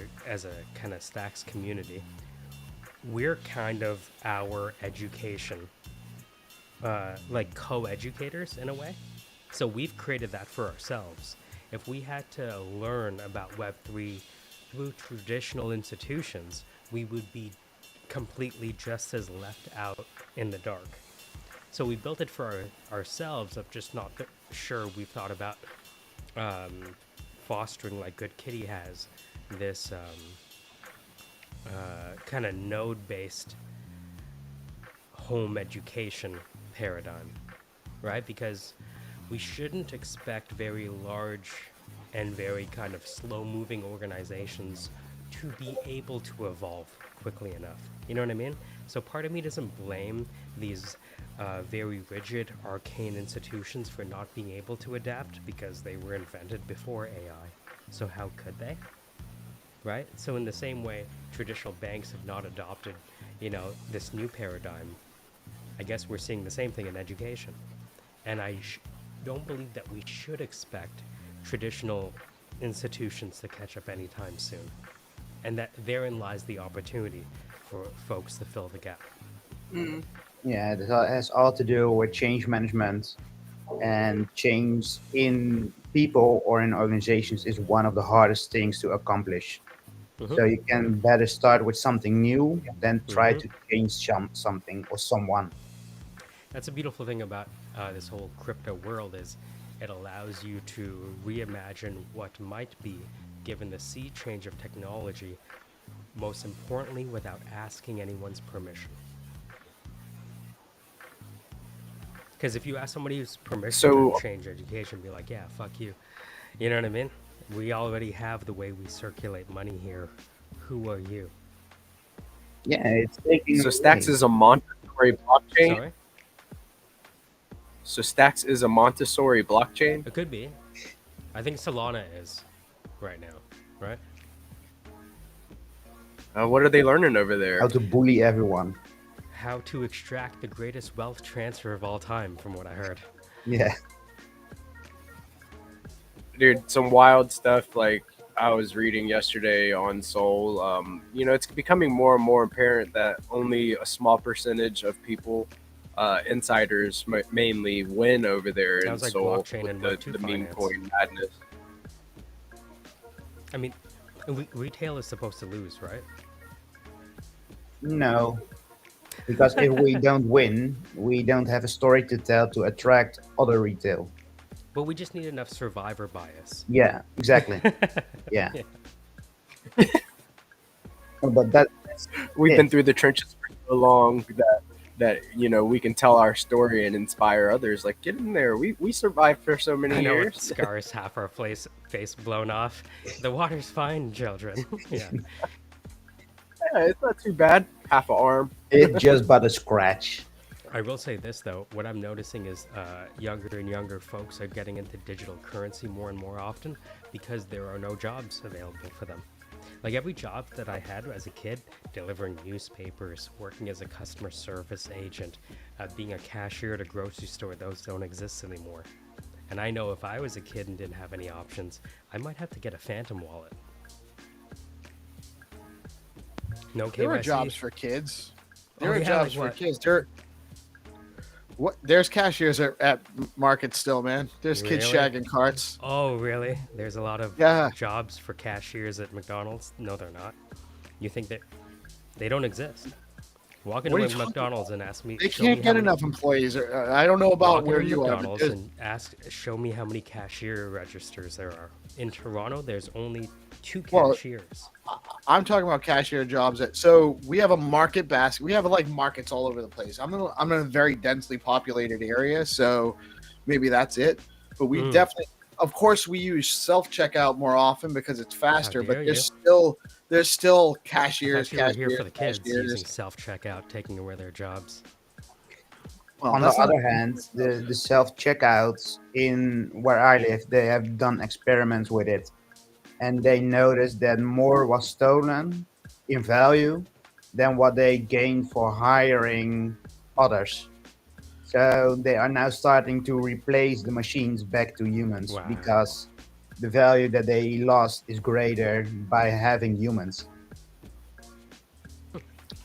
kind of Stacks community, we're kind of our education, like co-educators in a way. So we've created that for ourselves. If we had to learn about Web3 through traditional institutions, we would be completely just as left out in the dark. So we built it for ourselves, of just not sure we've thought about fostering, like Good Kitty has, this kind of node-based home education paradigm, right? Because we shouldn't expect very large and very kind of slow-moving organizations to be able to evolve quickly enough. You know what I mean? So part of me doesn't blame these very rigid, arcane institutions for not being able to adapt, because they were invented before AI. So how could they? Right? So in the same way, traditional banks have not adopted, this new paradigm. I guess we're seeing the same thing in education. And I don't believe that we should expect traditional institutions to catch up anytime soon. And that therein lies the opportunity for folks to fill the gap. Yeah, it has all to do with change management, and change in people or in organizations is one of the hardest things to accomplish. So you can better start with something new than try to change something or someone. That's a beautiful thing about this whole crypto world, is it allows you to reimagine what might be, given the sea change of technology, most importantly without asking anyone's permission. Because if you ask somebody who's permission to change education, be like, yeah, fuck you. You know what I mean? We already have the way we circulate money here. Who are you? Yeah, it's taking. So Stacks is a Montessori blockchain. Sorry? So Stacks is a Montessori blockchain. It could be. I think Solana is right now, right? What are they learning over there? How to bully everyone. How to extract the greatest wealth transfer of all time, from what I heard. Yeah. Dude, some wild stuff like I was reading yesterday on Sol. It's becoming more and more apparent that only a small percentage of people, insiders mainly, win over there in like Sol blockchain and with Web2 the meme finance. coin madness. I mean, retail is supposed to lose, right? No. Because if we don't win, we don't have a story to tell to attract other retail. But we just need enough survivor bias. Yeah, exactly. Yeah. But We've been through the trenches for so long that we can tell our story and inspire others. Like, get in there. We survived for so many years. Scars, half our face blown off. The water's fine, children. Yeah. Yeah, it's not too bad. Half an arm. It's just but a scratch. I will say this, though. What I'm noticing is younger and younger folks are getting into digital currency more and more often, because there are no jobs available for them. Like, every job that I had as a kid, delivering newspapers, working as a customer service agent, being a cashier at a grocery store, those don't exist anymore. And I know if I was a kid and didn't have any options, I might have to get a phantom wallet. No KYC. There are jobs for kids. There are yeah, jobs like for kids. There's cashiers at markets still, man. There's kids Really? shagging carts. Oh, really? There's a lot of Yeah. jobs for cashiers at McDonald's? No, they're not. You think that they don't exist? Walk into What are a you talking McDonald's and ask me. They show me can't how get many- enough employees. I don't know about walk where into you are. McDonald's But and show me how many cashier registers there are. In Toronto, there's only 2 Well, cashiers. I'm talking about cashier jobs. So we have a market basket. We have like markets all over the place. I'm in a very densely populated area, so maybe that's it. But we definitely, of course, we use self checkout more often because it's faster. But dare there's still I cashiers. thought you were here for the kids cashiers. using self-checkout, taking away their jobs. Well, On the that's not- other hand, the self-checkouts in where I live, they have done experiments with it. And they noticed that more was stolen in value than what they gained for hiring others. So they are now starting to replace the machines back to humans. Wow. Because the value that they lost is greater by having humans.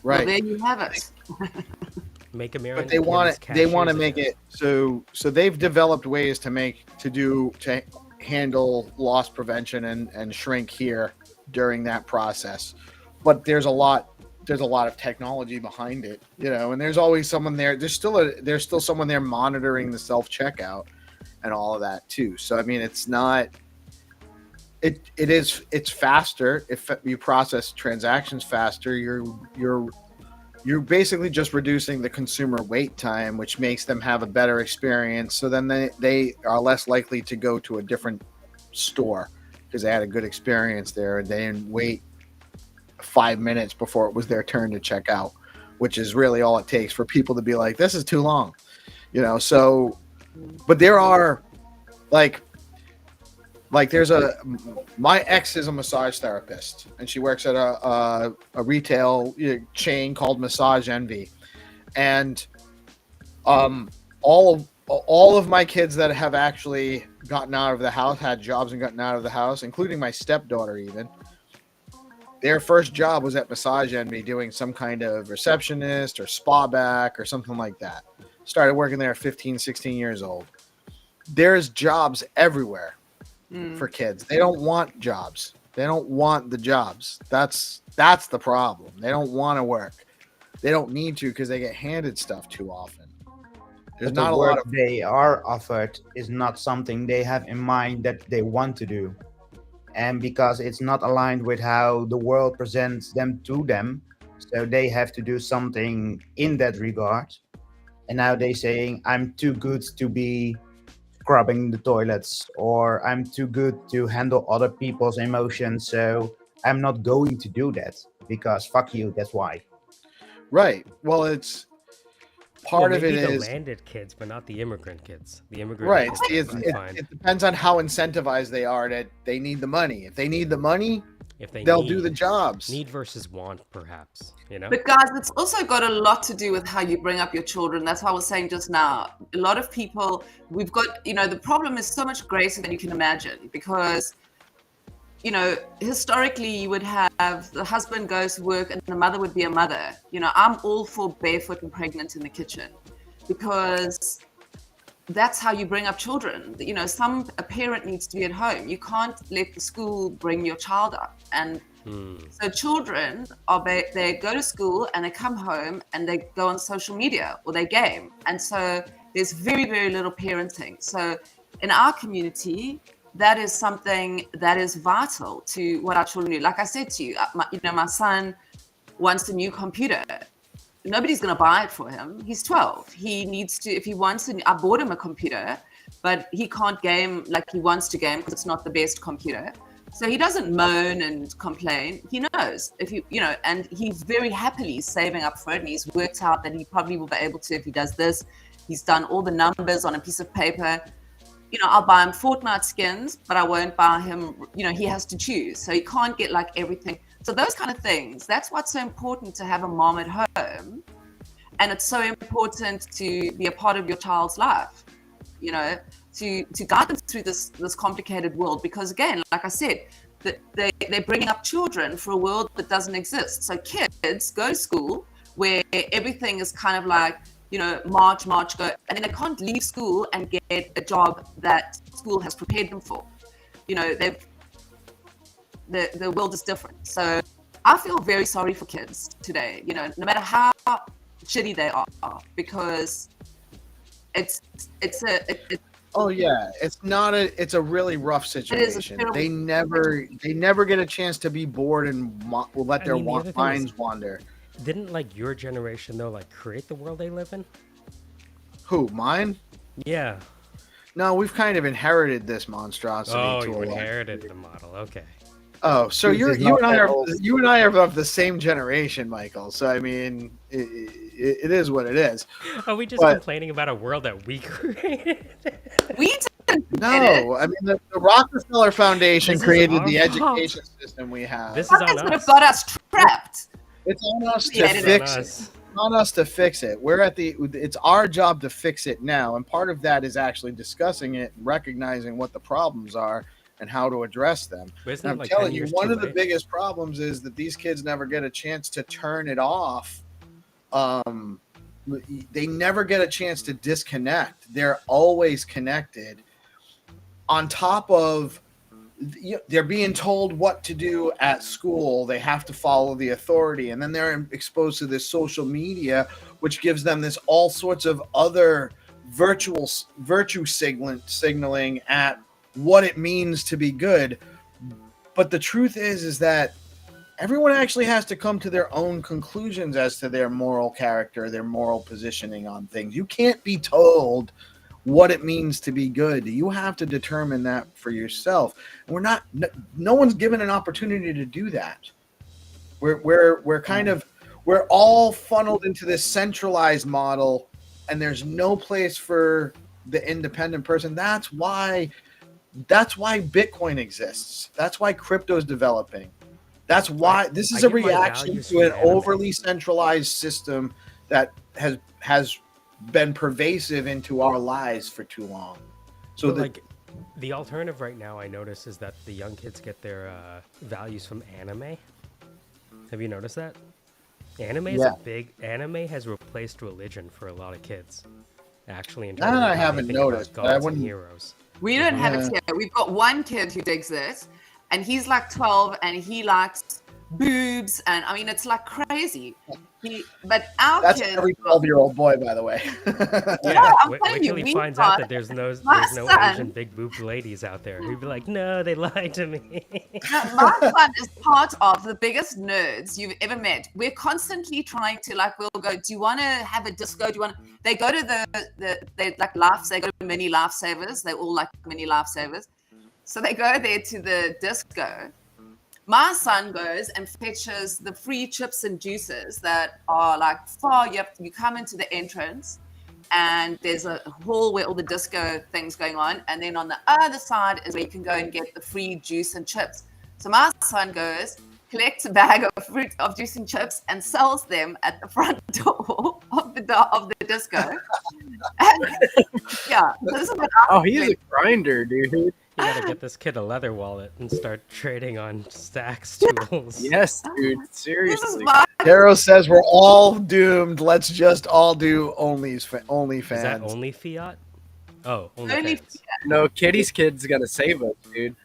right. Well, there you have it. Make America. But they want it. They want to make it so they've developed ways to handle loss prevention and shrink here during that process. But there's a lot of technology behind it, and there's always someone there. There's still someone there monitoring the self checkout, and all of that too. So I mean, it's not. It's faster if you process transactions faster. You're basically just reducing the consumer wait time, which makes them have a better experience. So then they are less likely to go to a different store because they had a good experience there and they didn't wait 5 minutes before it was their turn to check out, which is really all it takes for people to be like, this is too long, so, but there are there's my ex is a massage therapist and she works at a retail chain called Massage Envy. And all of my kids that have actually gotten out of the house, had jobs and gotten out of the house, including my stepdaughter even, their first job was at Massage Envy doing some kind of receptionist or spa back or something like that. Started working there at 15, 16 years old. There's jobs everywhere. For kids. They don't want jobs. They don't want the jobs. That's the problem. They don't want to work. They don't need to because they get handed stuff too often. There's not a lot of they are offered is not something they have in mind that they want to do. And because it's not aligned with how the world presents them to them, so they have to do something in that regard. And now they're saying, I'm too good to be scrubbing the toilets, or I'm too good to handle other people's emotions, so I'm not going to do that because fuck you, that's why. Right. Well, it's part of it the is landed kids, but not the immigrant kids. The immigrant right. kids It depends on how incentivized they are that they need the money. If they need the money, they'll do the jobs. Need versus want, perhaps. But guys, it's also got a lot to do with how you bring up your children. That's why I was saying just now. A lot of people, we've got, the problem is so much greater than you can imagine because, historically you would have the husband goes to work and the mother would be a mother. I'm all for barefoot and pregnant in the kitchen because that's how you bring up children. A parent needs to be at home. You can't let the school bring your child up. And so children they go to school and they come home and they go on social media or they game. And so there's very, very little parenting. So in our community, that is something that is vital to what our children do. Like I said to you, my son wants a new computer. Nobody's going to buy it for him. He's 12. He needs to, if he wants to, I bought him a computer, but he can't game like he wants to game because it's not the best computer. So he doesn't moan and complain. He knows and he's very happily saving up for it. And he's worked out that he probably will be able to, if he does this, he's done all the numbers on a piece of paper. I'll buy him Fortnite skins, but I won't buy him, he has to choose. So he can't get like everything. So those kind of things, that's what's so important to have a mom at home. And it's so important to be a part of your child's life, to guide them through this complicated world. Because again, like I said, they're bringing up children for a world that doesn't exist. So kids go to school where everything is kind of like, march, go. And then they can't leave school and get a job that school has prepared them for. The world is different. So I feel very sorry for kids today, no matter how shitty they are, because it's a really rough situation. They never get a chance to be bored and will let their minds wander. Didn't your generation though create the world they live in? Who, mine? Yeah. No, we've kind of inherited this monstrosity. Oh, you inherited the model. Okay. Oh, so you and I are of the same generation, Michael. So I mean, it is what it is. Are we just complaining about a world that we created? We didn't. No, I mean the Rockefeller Foundation created the education system we have. This is on us. Have got us trapped. It's on us to fix it. It's on us to fix it. It's our job to fix it now, and part of that is actually discussing it, recognizing what the problems are, and how to address them. And I'm telling you, one of the biggest problems is that these kids never get a chance to turn it off. They never get a chance to disconnect. They're always connected. On top of they're being told what to do at school, they have to follow the authority, and then they're exposed to this social media, which gives them this all sorts of other virtue signaling at what it means to be good. But the truth is that everyone actually has to come to their own conclusions as to their moral character, their moral positioning on things. You can't be told what it means to be good. You have to determine that for yourself. And no one's given an opportunity to do that. We're all funneled into this centralized model, and there's no place for the independent person. That's why Bitcoin exists. That's why crypto is developing. That's why this is a reaction to an overly centralized system that has been pervasive into our lives for too long. So the alternative right now I notice is that the young kids get their values from anime. Have you noticed that? Anime has replaced religion for a lot of kids. Actually, in terms of I haven't noticed. Gods and heroes. We don't have it here. We've got one kid who digs it, and he's like 12, and he likes boobs, and I mean, it's like crazy. That's every 12-year-old boy, by the way. Yeah, wait till he finds out that there's no Asian big boobed ladies out there. He'd be like, no, they lied to me. My son is part of the biggest nerds you've ever met. We're constantly trying to we'll go, do you want to have a disco? They go to they like laughs. They go to mini lifesavers. They all like mini lifesavers. So they go there to the disco. My son goes and fetches the free chips and juices that are like far. You come into the entrance, and there's a hall where all the disco things going on, and then on the other side is where you can go and get the free juice and chips. So my son goes, collects a bag of juice and chips, and sells them at the front door of the disco. And, yeah, this is what he's a grinder, dude. You gotta get this kid a leather wallet and start trading on Stacks tools. Yes, dude. Seriously. Hero says we're all doomed. Let's just all do OnlyFans. Is that only fiat? Oh, only fiat. No, Kitty's kid's gonna save us, dude.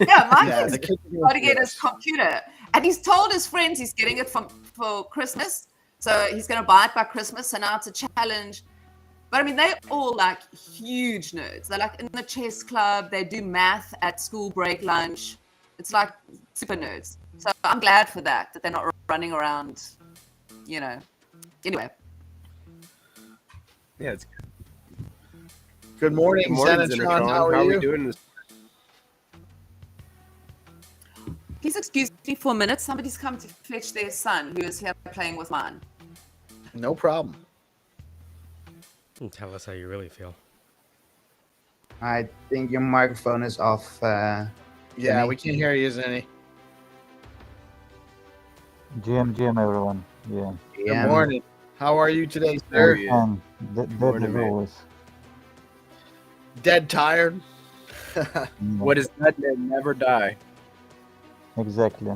Yeah, my kid's got to get his computer. And he's told his friends he's getting it for Christmas. So he's gonna buy it by Christmas. So now it's a challenge. But I mean, they're all like huge nerds. They're like in the chess club. They do math at school break lunch. It's like super nerds. So I'm glad for that they're not running around, Anyway. Yeah, it's good. Good morning, Xenitron. How are you doing this? Please excuse me for a minute. Somebody's come to fetch their son who is here playing with mine. No problem. And tell us how you really feel. I think your microphone is off. Yeah, we can't hear you, Zenny. GM, everyone. Yeah. Good morning. How are you today, sir? Dead as always. Dead tired? What is dead men never die. Exactly.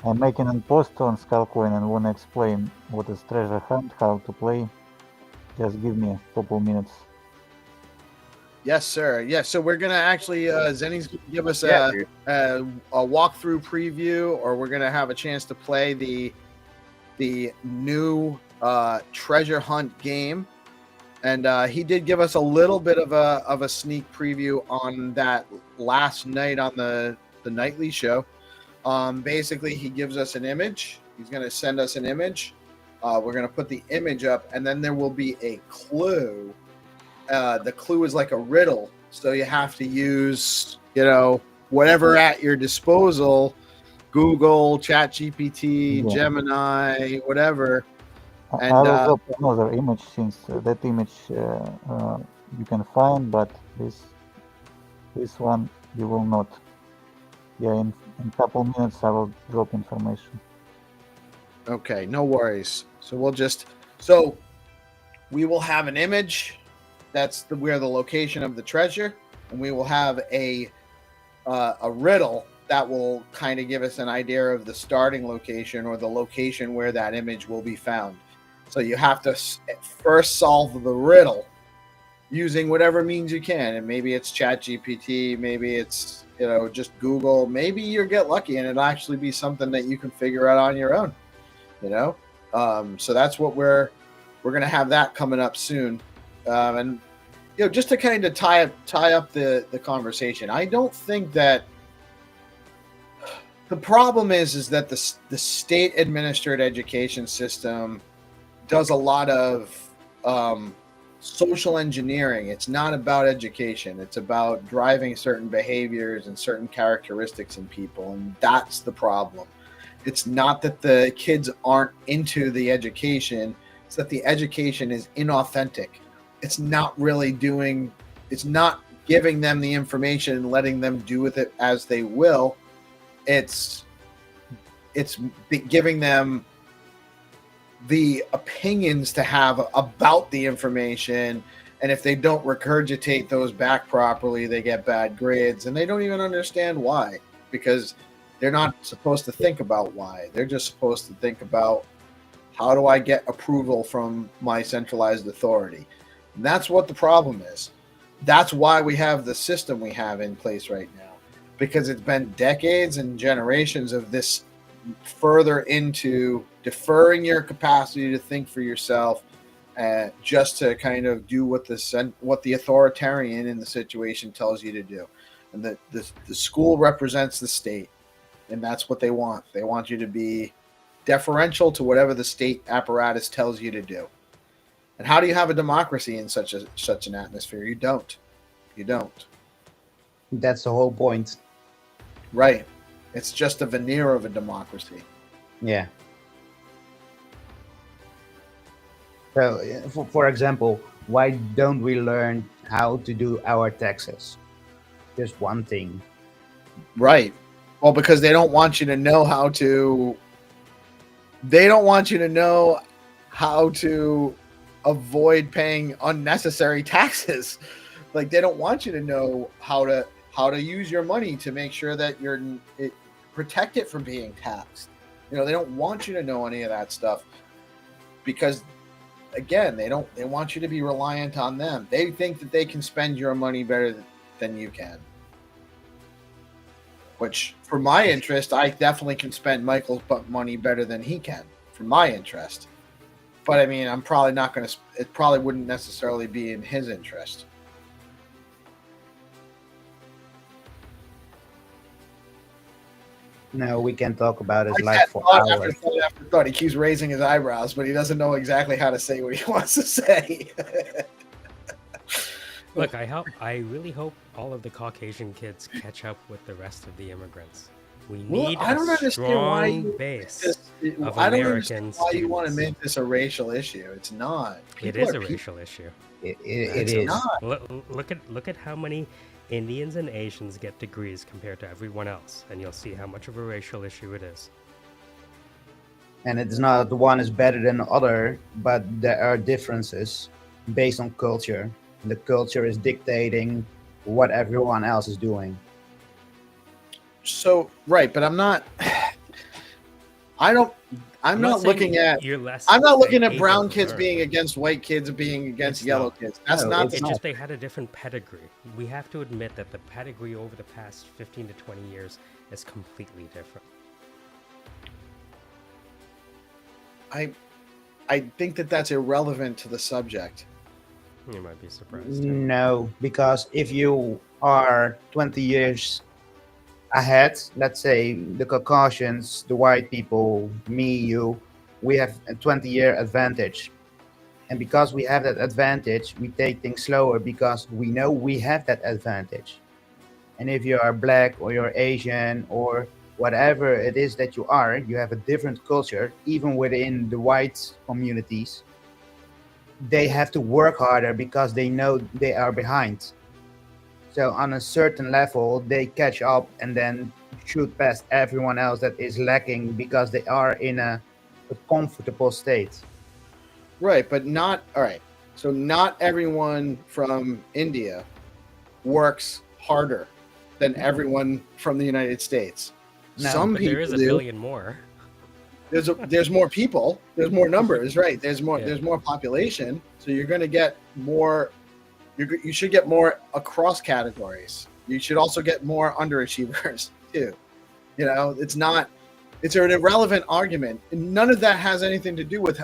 I'm making a post on Skullcoin and want to explain what is treasure hunt, how to play. Just give me a couple minutes. Yes, sir. Yeah, so we're gonna actually Zenny's gonna give us a walkthrough preview, or we're gonna have a chance to play the new treasure hunt game. And he did give us a little bit of a sneak preview on that last night on the nightly show. Basically, he gives us an image. He's gonna send us an image. We're going to put the image up, and then there will be a clue. The clue is like a riddle, so you have to use, whatever at your disposal, Google, ChatGPT, Gemini, whatever. And I will drop another image, since that image you can find, but this one you will not. Yeah, in a couple minutes I will drop information. Okay, no worries. So we will have an image. That's where the location of the treasure, and we will have a riddle that will kind of give us an idea of the starting location or the location where that image will be found. So you have to first solve the riddle using whatever means you can, and maybe it's ChatGPT, maybe it's just Google, maybe you get lucky and it'll actually be something that you can figure out on your own. So that's what we're going to have that coming up soon. And just to kind of tie up the conversation, I don't think that the problem is that the state administered education system does a lot of social engineering. It's not about education. It's about driving certain behaviors and certain characteristics in people, and that's the problem. It's not that the kids aren't into the education. It's that the education is inauthentic. It's not giving them the information and letting them do with it as they will. It's giving them the opinions to have about the information, and if they don't regurgitate those back properly, they get bad grades, and they don't even understand why, because they're not supposed to think about why. They're just supposed to think about, how do I get approval from my centralized authority? And that's what the problem is. That's why we have the system we have in place right now, because it's been decades and generations of this further into deferring your capacity to think for yourself, just to kind of do what the authoritarian in the situation tells you to do. And the school represents the state, and that's what they want. They want you to be deferential to whatever the state apparatus tells you to do. And how do you have a democracy in such an atmosphere? You don't. That's the whole point. Right. It's just a veneer of a democracy. Yeah. So, for example, why don't we learn how to do our taxes? Just one thing. Right. Well, because they don't want you to know how to. They don't want you to know how to avoid paying unnecessary taxes. Like, they don't want you to know how to use your money to make sure that protect it from being taxed. They don't want you to know any of that stuff, because again, they want you to be reliant on them. They think that they can spend your money better than you can. Which, for my interest, I definitely can spend Michael's money better than he can, for my interest. But I mean, I'm probably not going to. It probably wouldn't necessarily be in his interest. No, we can talk about his life for hours. After thought. He keeps raising his eyebrows, but he doesn't know exactly how to say what he wants to say. Look, I really hope all of the Caucasian kids catch up with the rest of the immigrants. We need a strong base of I don't American understand why you want to make this a racial issue. It's not. It is a racial issue. It is. Not. Look at how many Indians and Asians get degrees compared to everyone else, and you'll see how much of a racial issue it is. And it's not the one is better than the other, but there are differences based on culture. The culture is dictating what everyone else is doing. So, right, but I'm not looking at brown kids being against white kids being against yellow kids. That's not. It's just they had a different pedigree. We have to admit that the pedigree over the past 15 to 20 years is completely different. I think that that's irrelevant to the subject. You might be surprised. No, because if you are 20 years ahead, let's say the Caucasians, the white people, me, you, we have a 20-year advantage. And because we have that advantage, we take things slower because we know we have that advantage. And if you are black or you're Asian or whatever it is that you have a different culture, even within the white communities, they have to work harder because they know they are behind. So on a certain level, they catch up and then shoot past everyone else that is lacking because they are in a comfortable state. Right, but not all right. So not everyone from India works harder than everyone from the United States. No, some but people there is a do. billion more. There's more people. There's more numbers, right? There's more population. So you're going to get more. You should get more across categories. You should also get more underachievers too. It's an irrelevant argument. None of that has anything to do with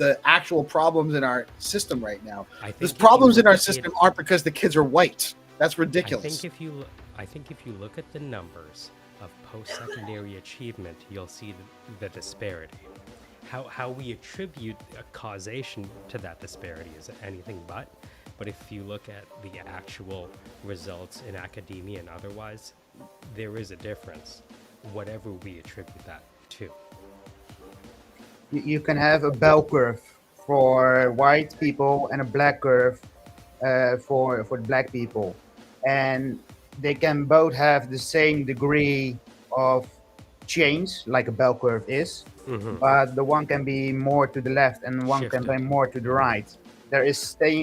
the actual problems in our system right now. I think These if problems you in our look at system aren't because the kids are white. That's I ridiculous. think if you look at the numbers of post-secondary achievement, you'll see the disparity. How we attribute a causation to that disparity is anything but. But if you look at the actual results in academia and otherwise, there is a difference, whatever we attribute that to. You can have a bell curve for white people and a black curve for black people, and they can both have the same degree of change, like a bell curve is, but the one can be more to the left and one can be more to the right. There is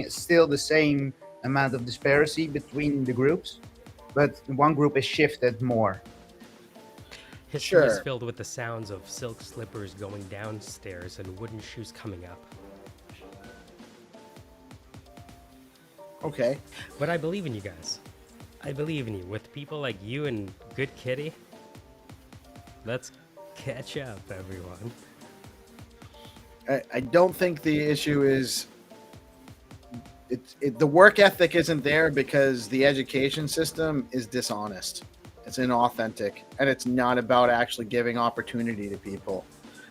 still the same amount of disparity between the groups, but one group is shifted more. History is filled with the sounds of silk slippers going downstairs and wooden shoes coming up. Okay. But I believe in you guys. I believe in you. With people like you and Good Kitty, let's catch up, everyone. I don't think the issue is the work ethic isn't there because the education system is dishonest. It's inauthentic, and it's not about actually giving opportunity to people.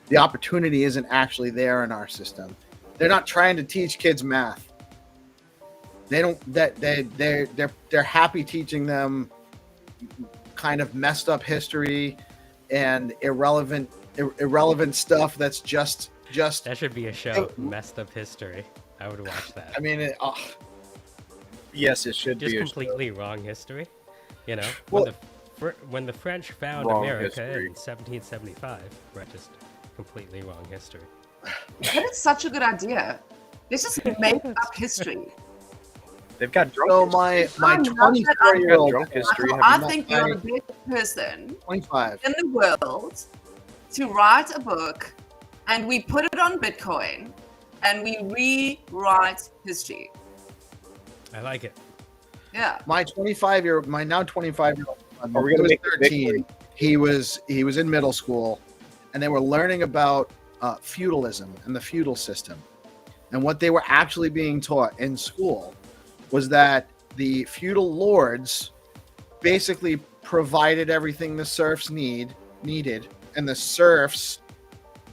The opportunity isn't actually there in our system. They're not trying to teach kids math. They don't. They're happy teaching them kind of messed up history and irrelevant stuff. That's just. That should be a show. Messed up history. I would watch that. I mean, yes, it should just be completely wrong history. You know, well, when the French found wrong America history. in 1775, right? Just completely wrong history. That is such a good idea. Let's just make up history. They've got drunk So history. my 24-year-old drunk history. I think you're the best person 25 in the world to write a book, and we put it on Bitcoin, and we rewrite history. I like it. Yeah. my now 25-year-old son, Are we he gonna was make it 13. He was in middle school, and they were learning about feudalism and the feudal system. And what they were actually being taught in school was that the feudal lords basically provided everything the serfs needed, and the serfs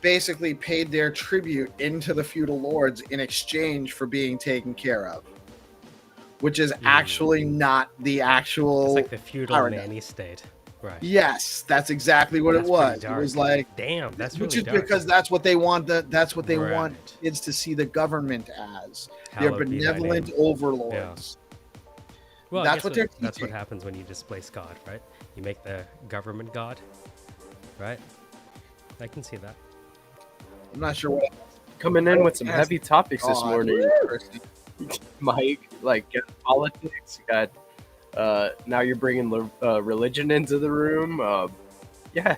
basically paid their tribute into the feudal lords in exchange for being taken care of, which is actually not the actual. It's like the feudal paradigm. nanny state, right? Yes, that's exactly what That's it was. pretty dark. It was like, damn, that's which really is dark. because that's what they want. That's what they Right. want kids to see the government as. Hallowed They're be thy benevolent name. overlords. Well, I That's guess what they're That's what teaching. happens when you displace God, right? You make the government God, right? I can see that. I'm not sure what. Coming in with some Yes. heavy topics this God. morning, Mike. Like, you got politics. You got now you're bringing religion into the room. Yeah,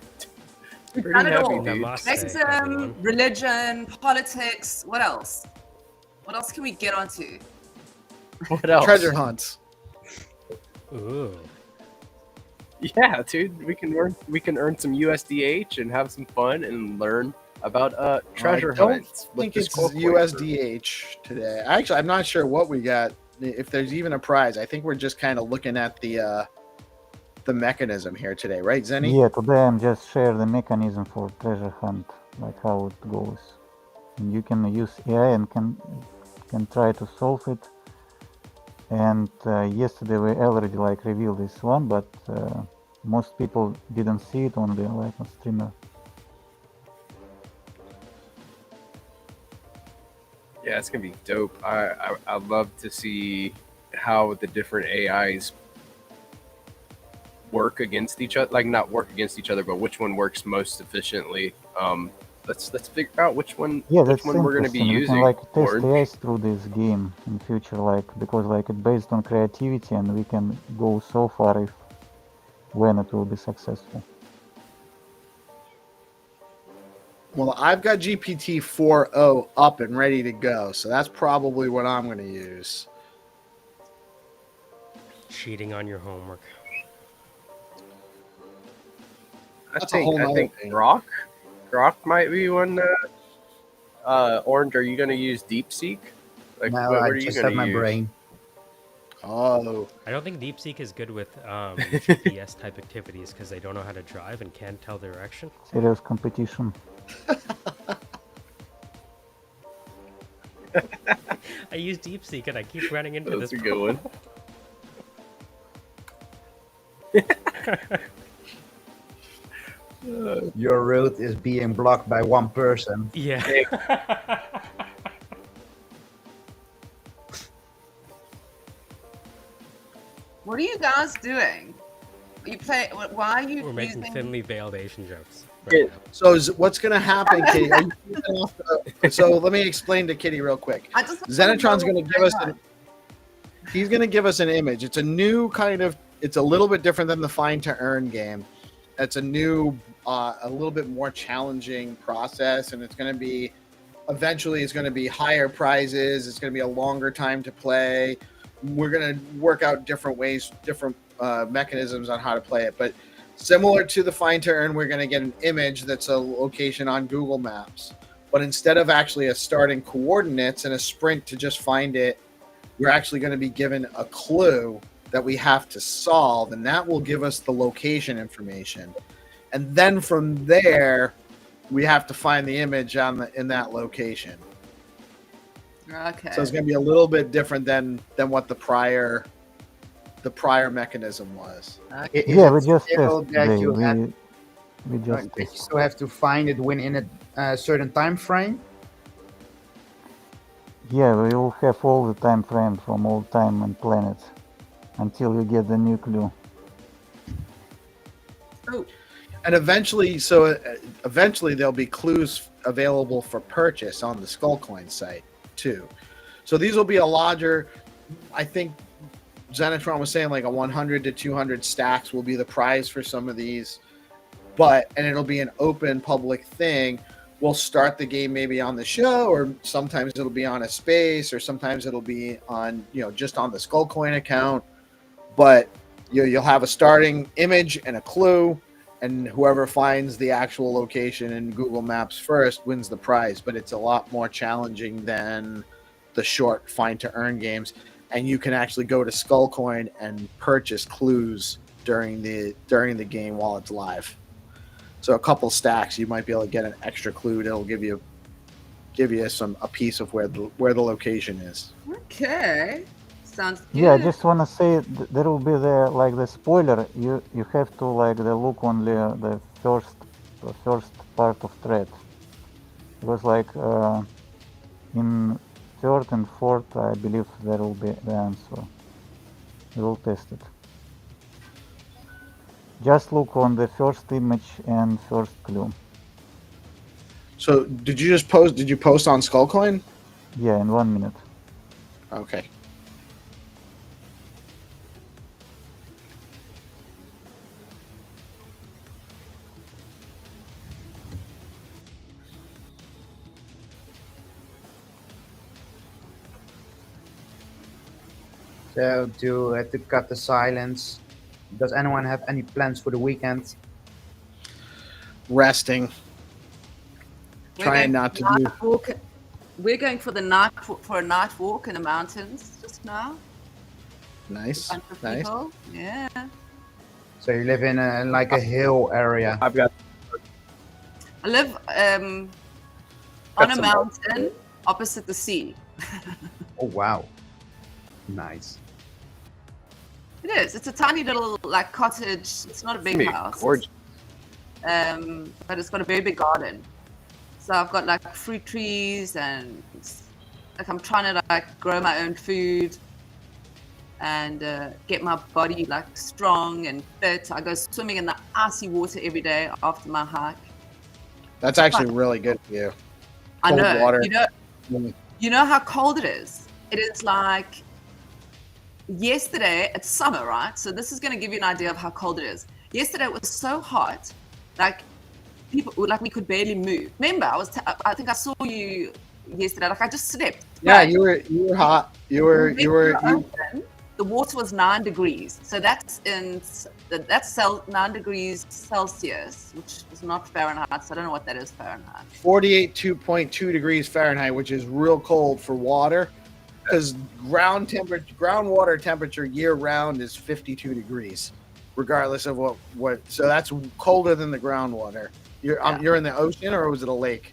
We've pretty done it heavy, all. dude. Namaste, Racism, everyone. religion, politics. What else? What else can we get onto? What else? Treasure hunts. Ooh. Yeah, dude, we can earn some USDH and have some fun and learn about treasure I don't hunts. with think this it's cool quick. USDH today. Actually, I'm not sure what we got. If there's even a prize, I think we're just kind of looking at the mechanism here today, right, Zenny? Yeah, today I'm just share the mechanism for treasure hunt, like how it goes. And you can use AI and can try to solve it. And yesterday we already like revealed this one, but most people didn't see it, only like a streamer. Yeah, it's gonna be dope. I'd love to see how the different AIs work against each other. Like, not work against each other, but which one works most efficiently. Let's figure out which one Yeah, which that's one we're gonna be interesting. We using. can like test Orange. AIs through this game in future, like because like it's based on creativity, and we can go so far if when it will be successful. Well, I've got GPT 4.0 up and ready to go, so that's probably what I'm going to use. Cheating on your homework. That's a whole I nother think thing. Grok might be one. Orange, are you going to use DeepSeek? Like, No, what I are you just going have to my use? brain. Oh, I don't think DeepSeek is good with GPS type activities because they don't know how to drive and can't tell direction. Serious competition. I use DeepSeek and I keep running into That's this. a good one. Your route is being blocked by one person. Yeah. What are you guys doing? You play? Why are you We're making using? thinly veiled Asian jokes. Yeah. Right now. so what's going to happen, Kitty? So let me explain to Kitty real quick. I just Xenitron's going to give us he's going to give us an image. It's a new kind of, it's a little bit different than the find to earn game. It's a new, a little bit more challenging process, and it's going to be, eventually it's going to be higher prizes. It's going to be a longer time to play. We're going to work out different ways, different mechanisms on how to play it. But similar to the find to earn, we're going to get an image that's a location on Google Maps. But instead of actually a starting coordinates and a sprint to just find it, we're actually going to be given a clue that we have to solve, and that will give us the location information. And then from there, we have to find the image in that location. Okay. So it's going to be a little bit different than what the prior mechanism was. Yeah, we just still test that today. you have, We just you test. still have to find it within a certain time frame? Yeah, we will have all the time frame from all time and planets until you get the new clue. Oh, And eventually there'll be clues available for purchase on the Skullcoin site too. So these will be a larger, I think Xenitron was saying like a 100 to 200 stacks will be the prize for some of these, and it'll be an open public thing. We'll start the game maybe on the show, or sometimes it'll be on a space, or sometimes it'll be on, just on the Skullcoin account. But you'll have a starting image and a clue, and whoever finds the actual location in Google Maps first wins the prize. But it's a lot more challenging than the short find to earn games, and you can actually go to Skullcoin and purchase clues during the game while it's live. So a couple stacks, you might be able to get an extra clue that'll give you a piece of where the location is. okay. Sounds good. Yeah, I just wanna say there will be the spoiler. You have to look only the first part of thread. Because in third and fourth, I believe there will be the answer. We will test it. Just look on the first image and first clue. So did you post on Skullcoin? Yeah, in 1 minute. Okay. So to cut the silence, does anyone have any plans for the weekend? Resting. We're Trying going not to for a do. night walk. We're going for a night walk in the mountains just now. Nice. Bunch of Nice. people. Yeah. So you live in a hill area. I've got I live on Got a some- mountain opposite the sea. Oh wow, nice. It is. It's a tiny little cottage. It's not a big It's house. gorgeous. But it's got a very big garden. So I've got fruit trees, and I'm trying to grow my own food and get my body strong and fit. I go swimming in the icy water every day after my hike. That's actually really good for you. I Cold know. water. You know how cold it is. It is yesterday. It's summer, right? So this is going to give you an idea of how cold it is. Yesterday it was so hot, people we could barely move. Remember, I think I saw you yesterday. I just slept. Yeah, right? you were hot. You were open, the water was 9 degrees. So that's 9 degrees Celsius, which is not Fahrenheit. So I don't know what that is Fahrenheit. 48.2 degrees Fahrenheit, which is real cold for water, because groundwater temperature year round is 52 degrees, regardless of what. So that's colder than the groundwater. You're in the ocean, or was it a lake?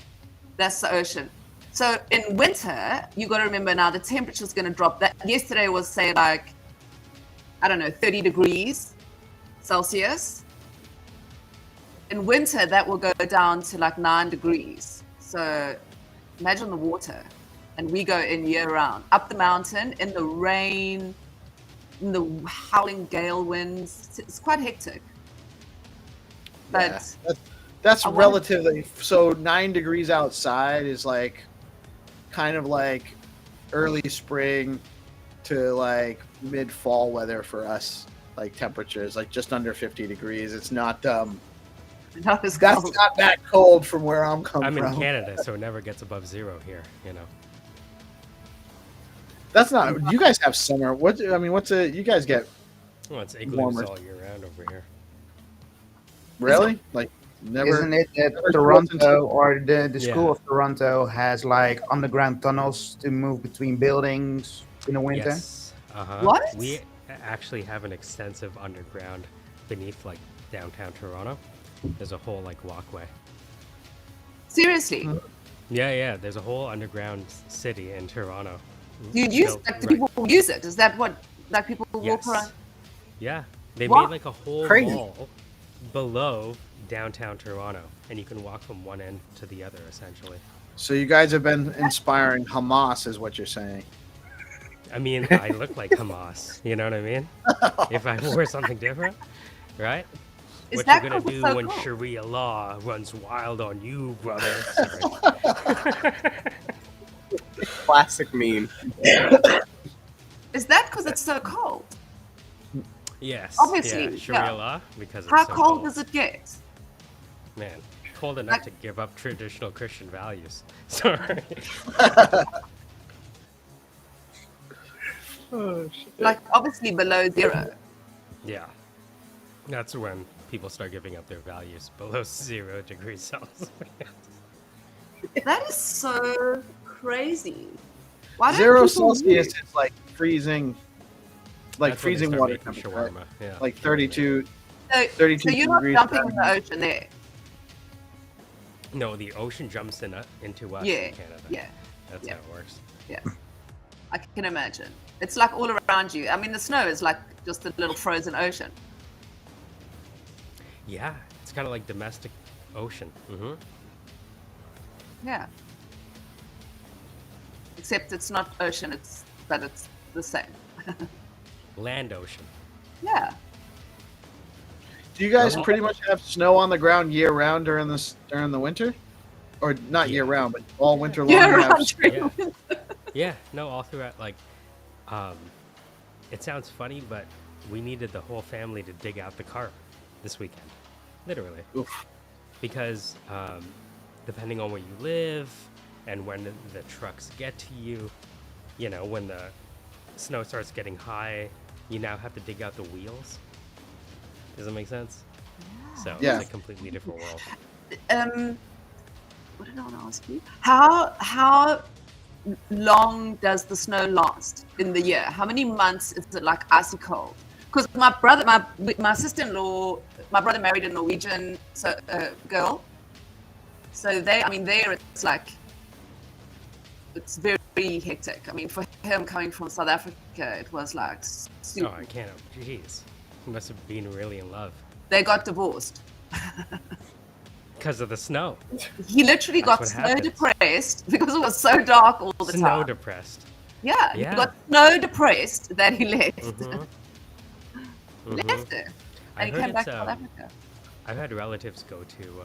That's the ocean. So in winter, you got to remember now the temperature is going to drop. That yesterday was say like, I don't know, 30 degrees Celsius. In winter, that will go down to like 9 degrees. So imagine the water, and we go in year round up the mountain in the rain, in the howling gale winds. It's quite hectic. But that's relatively. So 9 degrees outside is like, kind of like early spring to like mid fall weather for us, like temperatures, like just under 50 degrees. It's not not as that's cold. not that cold from where I'm coming I'm from. in Canada, so it never gets above 0 here, you know. That's not. You guys have summer. You guys get Well, it's igloos warmer. all year round over here. Really? Like never. Isn't it that never Toronto or the Yeah. school of Toronto has like underground tunnels to move between buildings in the winter? Yes. Uh-huh. What? We actually have an extensive underground beneath like downtown Toronto. There's a whole like walkway. Seriously, Yeah. There's a whole underground city in Toronto. do you use? Built Like, do right- people use it? Is that what like people walk Yes. around? Yeah, they What? made like a whole Crazy. wall below downtown Toronto, and you can walk from one end to the other essentially. So you guys have been inspiring Hamas, is what you're saying. I mean, I look like Hamas. You know what I mean? If I wore something different, right? Is What that you're gonna what's do so when cool? Sharia law runs wild on you, brother? Sorry. Classic meme. Is that because it's so cold? Yes. Obviously, yeah, Sharia yeah. law because it's How so cold does it get? Man, cold enough Like- to give up traditional Christian values. Sorry. Oh, shit. Like obviously below 0. Yeah. That's when people start giving up their values below 0 degrees Celsius. That is so crazy. Why don't 0 people Celsius move? is like freezing, like That's when they freezing start water making temperature, right? shawarma. Yeah. Like 32. So, 32 so you're not degrees dumping in the Fahrenheit. ocean there. No, the ocean jumps into us Yeah, in Canada. yeah, That's yeah. how it works. yeah. I can imagine. It's like all around you. I mean, the snow is like just a little frozen ocean. Yeah, it's kind of like domestic ocean. Mm-hmm. Yeah. Except it's not ocean. But it's the same. Land ocean. Yeah. Do you guys pretty much have snow on the ground year round during the winter, or not year round, but all winter long? Yeah, you have around snow? Yeah. Yeah, no, all throughout. Like, it sounds funny, but we needed the whole family to dig out the car this weekend, literally, Oof. because depending on where you live and when the trucks get to you, you know, when the snow starts getting high, you now have to dig out the wheels. Does that make sense? So Yeah. it's a completely different world. What did I want to ask you? How long does the snow last in the year? How many months is it like icy cold? Because my sister-in-law, my brother married a Norwegian girl. So there it's like, it's very hectic. I mean, for him coming from South Africa, it was like super. Oh, I can't. Jeez, he must have been really in love They got divorced. because of the snow. He literally That's got what snow happens. depressed because it was so dark all the Snow time. depressed. Yeah, Yeah. he got snow depressed that he left. Mhm. Left it. I And he heard came back it's, to South Africa. I've had relatives go to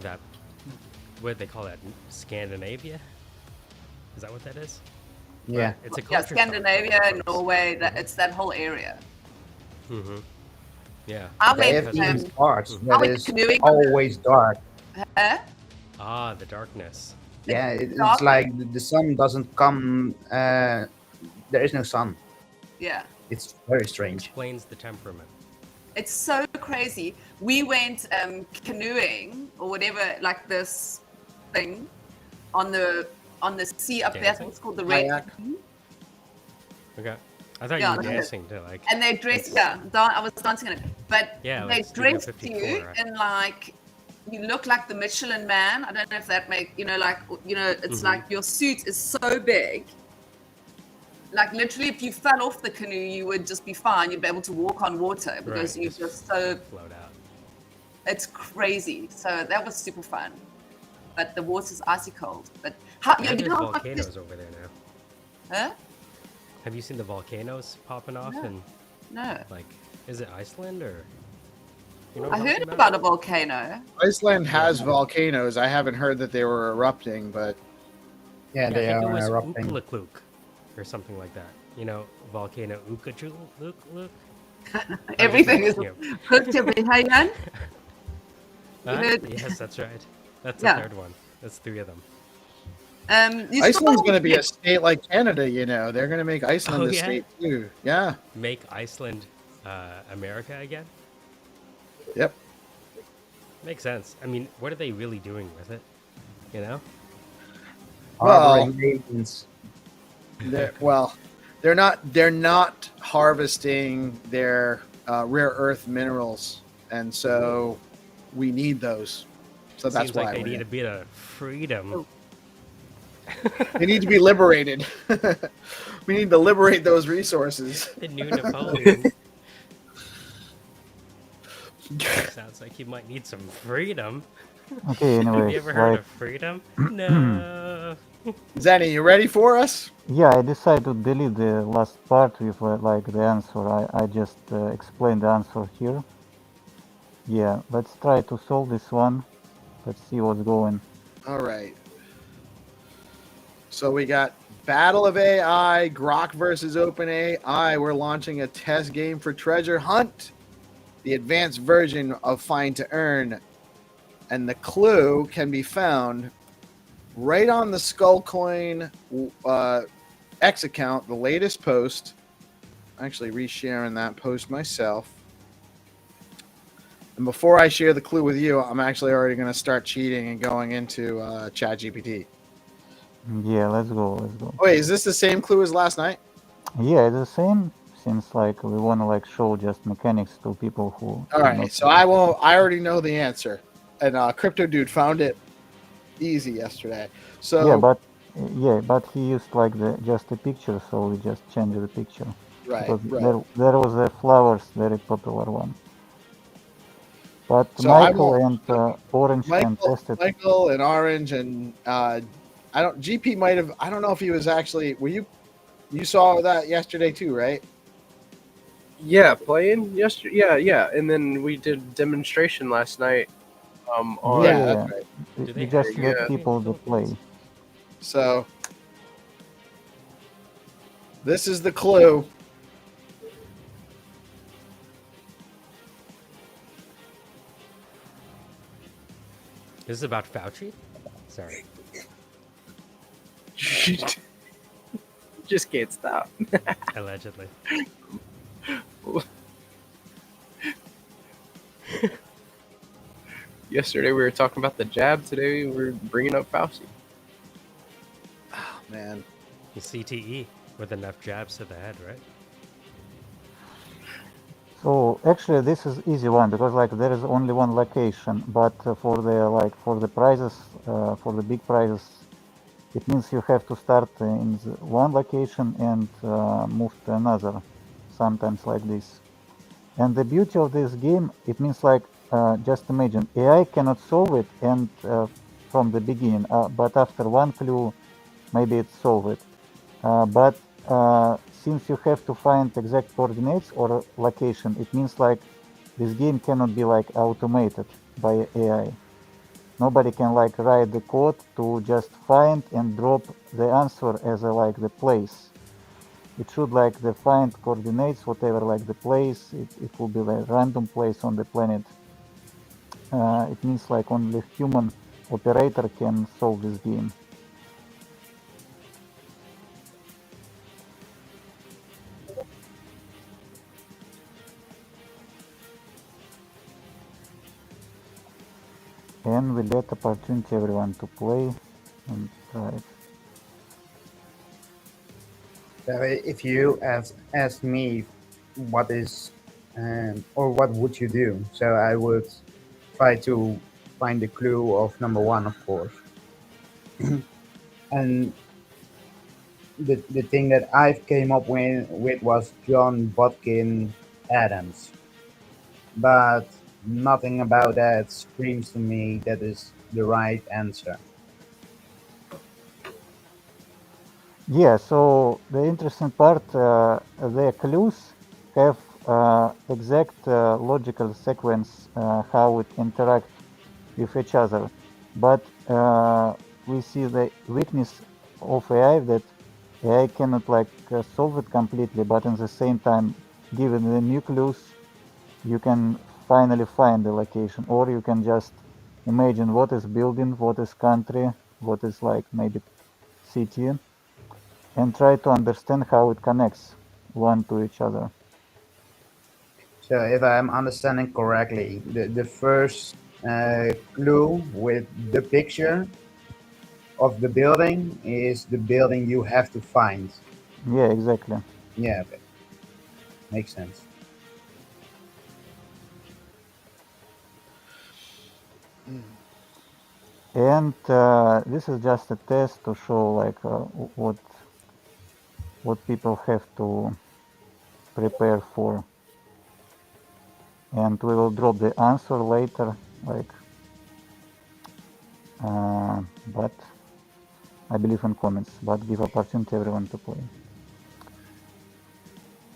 that, what do they call that, Scandinavia? Is that what that is? Yeah. It's a Yeah, culture shock Scandinavia, for folks. Norway, it's that whole area. Mm-hmm. Yeah. I They went, have these um, parts I that went is canoeing. always dark. Ah, the darkness. Yeah, it's dark. like the sun doesn't come. There is no sun. Yeah. It's very strange. Explains the temperament. It's so crazy. We went canoeing or whatever, like this thing on the sea up there. I think it's called the Red. Kayak. Okay. I thought Yeah, you were no. dancing to like. And they dressed, I was dancing in it. But Yeah, they like Studio dressed 54, you right? in like, you look like the Michelin Man. I don't know if that make, it's like your suit is so big. Like literally, if you fell off the canoe, you would just be fine. You'd be able to walk on water because Right, you're just so, float out. it's crazy. So that was super fun. But the water's icy cold. But how, Yeah, you there's know how volcanoes over there now. Huh? Have you seen the volcanoes popping off? No. And No. like, is it Iceland or? You know I what I'm heard talking about a volcano. Iceland has volcanoes. I haven't heard that they were erupting, but Yeah, Yeah, I they think it are was erupting. Ukalakluk or something like that. You know, volcano Ukalakluk. Everything is Yeah. hooked to behind. Yes, that's right. That's Yeah. the third one. That's three of them. You Iceland's saw- going to be a state like Canada, you know. They're going to make Iceland Oh, a yeah? state too. Yeah. Make Iceland America again? Yep. Makes sense. I mean, what are they really doing with it? You know? Harboring aliens. They're not harvesting their rare earth minerals, and so we need those. So that's Seems why like they we're need here. a bit of freedom. They need to be liberated. We need to liberate those resources. The new Napoleon. Sounds like you might need some freedom. Okay, Have anyway, you ever heard like, of freedom? No. Zenny, you ready for us? yeah, I decided to delete the last part with like the answer. I just explained the answer here. Yeah, let's try to solve this one. Let's see what's going. All right. So we got Battle of AI, Grok versus OpenAI. We're launching a test game for Treasure Hunt, the advanced version of Find to Earn. And the clue can be found right on the Skullcoin X account, the latest post. I'm actually resharing that post myself. And before I share the clue with you, I'm actually already going to start cheating and going into ChatGPT. Yeah, let's go, let's go. Wait, is this the same clue as last night? Yeah, it's the same. Seems like we want to like show just mechanics to people who. All right, so I already know the answer, and Crypto Dude found it easy yesterday. So yeah, but he used like just a picture, so we just changed the picture. right. There was a flowers, very popular one. But So Michael and Orange can test it. Michael and Orange and GP might have. I don't know if he was actually. Were you? You saw that yesterday too, right? Yeah, playing yesterday. Yeah, and then we did demonstration last night. On That's right. You just let people to play. So this is the clue. This is about Fauci? Sorry. Just can't stop. Allegedly. Yesterday we were talking about the jab. Today we're bringing up Fauci. Oh, man. You CTE with enough jabs to the head, right? So actually, this is easy one because like there is only one location, but for the prizes, for the big prizes, it means you have to start in one location and move to another, sometimes like this. And the beauty of this game, it means like just imagine AI cannot solve it and from the beginning, but after one clue, maybe it solve it. But since you have to find exact coordinates or location, it means like this game cannot be like automated by AI. Nobody can like write the code to just find and drop the answer as like the place. It should like the find coordinates, whatever like the place. It will be like random place on the planet. It means like only human operator can solve this game. and we let opportunity everyone to play and try it. So if you ask me what is or what would you do, so I would try to find the clue of number one, of course. And the thing that I've came up with was John Bodkin Adams, but nothing about that screams to me that is the right answer. Yeah, so the interesting part, the clues have exact logical sequence how it interact with each other, but we see the weakness of AI that AI cannot solve it completely, but at the same time, given the new clues, you can finally find the location, or you can just imagine what is building, what is country, what is maybe city, and try to understand how it connects one to each other. So if I'm understanding correctly, the first clue with the picture of the building is the building you have to find. Yeah, exactly. Yeah, okay. Makes sense. And this is just a test to show what people have to prepare for, and we will drop the answer later, but I believe in comments, but give opportunity everyone to play.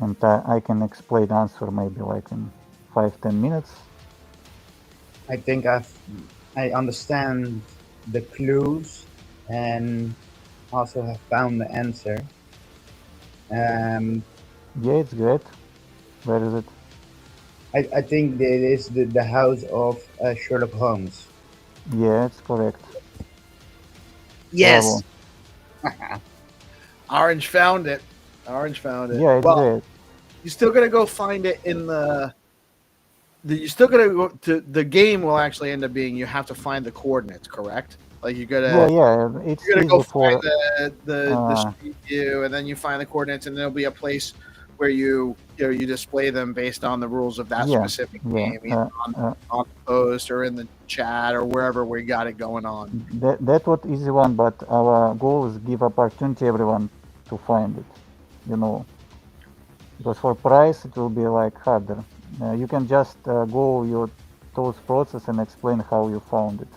And I can explain the answer maybe in 5-10 minutes. I think I understand the clues and also have found the answer. Yeah, it's great. Where is it? I think it is the house of Sherlock Holmes. Yeah, it's correct. Yes. Orange found it. Orange found it. Yeah, it's great. You're still gonna go find it in you're still gonna go to the game. Will actually end up being you have to find the coordinates, correct? Like you gotta It's you're gonna easy go for find the street view, and then you find the coordinates, and there'll be a place where you display them based on the rules of that specific game, either on the post or in the chat or wherever we got it going on. That was easy one, but our goal is give opportunity everyone to find it, because for price it will be harder. You can just go your those process and explain how you found it.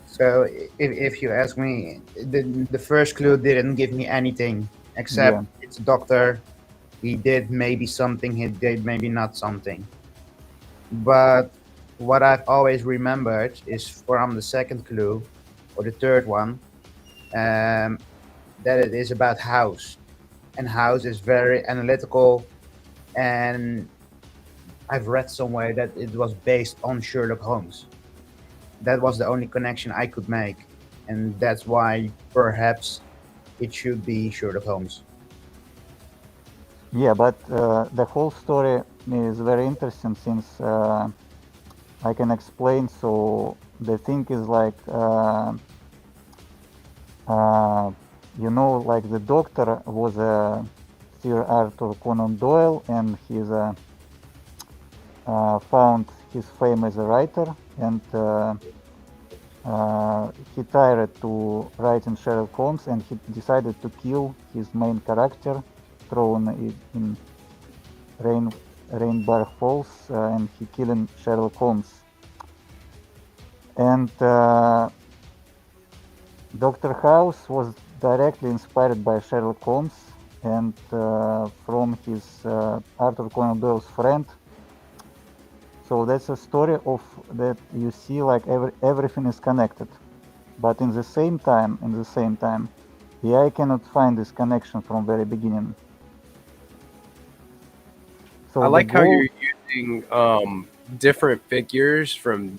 So if you ask me, the first clue didn't give me anything except it's a doctor. He did maybe something, he did maybe not something. But what I've always remembered is from the second clue or the third one, that it is about house. And house is very analytical, and I've read somewhere that it was based on Sherlock Holmes. That was the only connection I could make, and that's why perhaps it should be Sherlock Holmes. Yeah, but the whole story is very interesting since I can explain. So the thing is the doctor was Sir Arthur Conan Doyle, and he's found his fame as a writer, and he tired to writing Sherlock Holmes, and he decided to kill his main character, thrown in Rainbar Falls, and he killing Sherlock Holmes. And Dr. House was directly inspired by Sherlock Holmes and from his Arthur Conan Doyle's friend. So that's a story of that you see everything is connected, but in the same time, the AI cannot find this connection from very beginning. So I like how you're using different figures from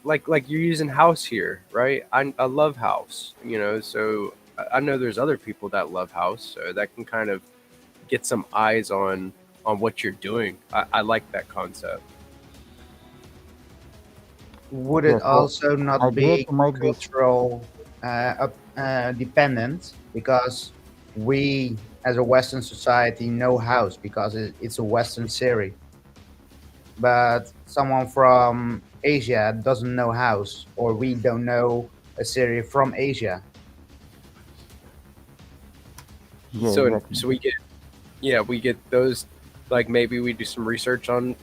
like you're using house here, right? I love house, so I know there's other people that love house, so that can kind of get some eyes on what you're doing. I like that concept. would it Yes, well, also not idea be to make this. cultural dependent? Because we, as a Western society, know house because it's a Western series. But someone from Asia doesn't know house, or we don't know a series from Asia. Yeah, So exactly. so we get those, like maybe we do some research on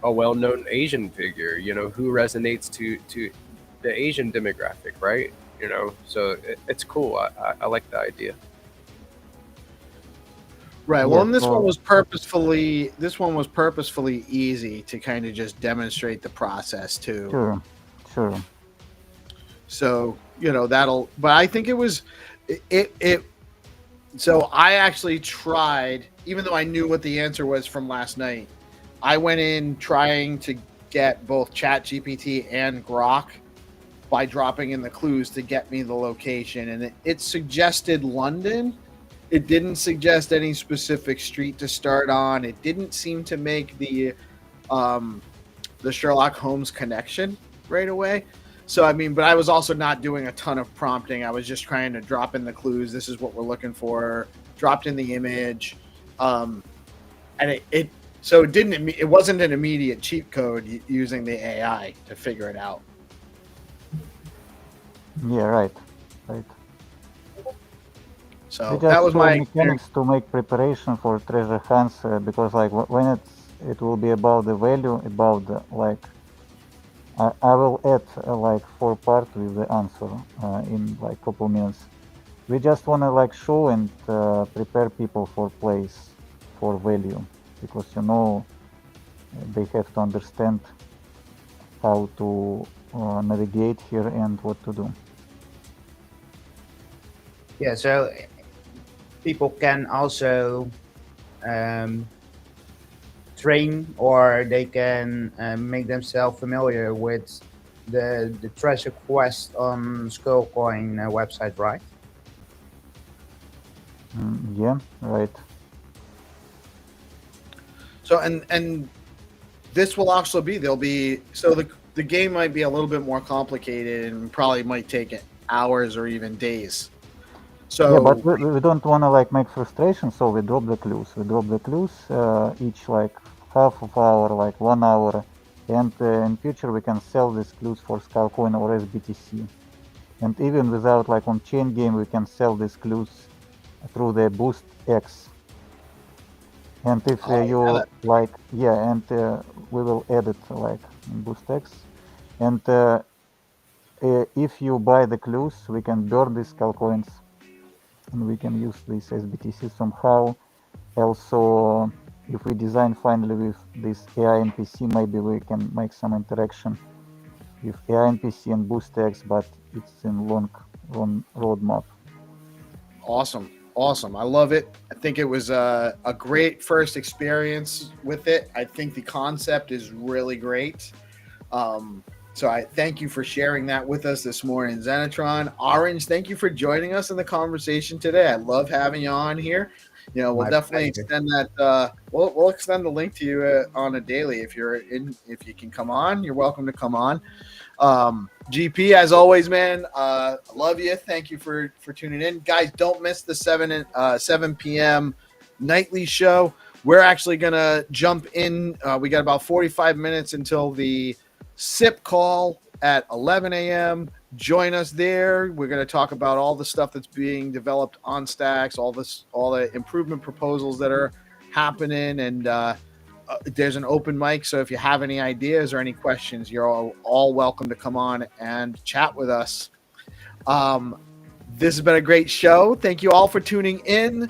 a well-known Asian figure, you know, who resonates to the Asian demographic, right? You know, so it's cool. I like the idea. Right. Well, Yes, and this one well, was purposefully easy to kind of just demonstrate the process too. sure. So, but I think it was it so I actually tried, even though I knew what the answer was from last night. I went in trying to get both ChatGPT and Grok by dropping in the clues to get me the location, and it suggested London. It didn't suggest any specific street to start on. It didn't seem to make the Sherlock Holmes connection right away. So, I mean, but I was also not doing a ton of prompting. I was just trying to drop in the clues. This is what we're looking for. Dropped in the image. And it wasn't an immediate cheat code using the AI to figure it out. Yeah, right. So We that just was saw my mechanics to make preparation for treasure hunts because like when it will be about the value, about the, like I will add like 4 parts with the answer in like couple minutes. We just want to like show and prepare people for place, for value, because they have to understand how to navigate here and what to do. Yeah, so people can also train, or they can make themselves familiar with the treasure quest on Skullcoin website, right? Yeah, right. So and this will also be the game might be a little bit more complicated and probably might take hours or even days. So yeah, but we don't want to like make frustration, so we drop the clues. Each like half of hour, like 1 hour, and in future we can sell these clues for Skullcoin or SBTC. And even without like on chain game, we can sell these clues through the Boost X. And if you like, yeah, and we will add it like in Boost X. And if you buy the clues, we can burn these Skullcoins. And we can use this SBTC somehow. Also, if we design finally with this AI NPC, maybe we can make some interaction with AI NPC and BoostX, but it's in long roadmap. Awesome. I love it. I think it was a great first experience with it. I think the concept is really great. So I thank you for sharing that with us this morning, Xenitron. Orange, thank you for joining us in the conversation today. I love having you on here. We'll definitely extend that. We'll extend the link to you on a daily if you can come on. You're welcome to come on. GP, as always, man. I love you. Thank you for tuning in, guys. Don't miss the 7 p.m. nightly show. We're actually gonna jump in. We got about 45 minutes until the SIP call at 11 a.m. Join us there. We're going to talk about all the stuff that's being developed on Stacks, all the improvement proposals that are happening, and there's an open mic. So if you have any ideas or any questions, you're all welcome to come on and chat with us. This has been a great show. Thank you all for tuning in.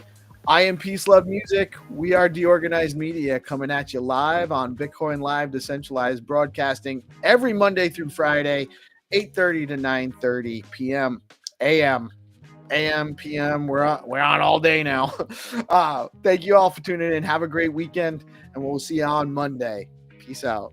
I am PeaceLoveMusic. We are DeOrganized Media, coming at you live on BitcoinLive, Decentralized, broadcasting every Monday through Friday, 8:30 to 9:30 p.m. AM, PM. We're on all day now. Thank you all for tuning in. Have a great weekend, and we'll see you on Monday. Peace out.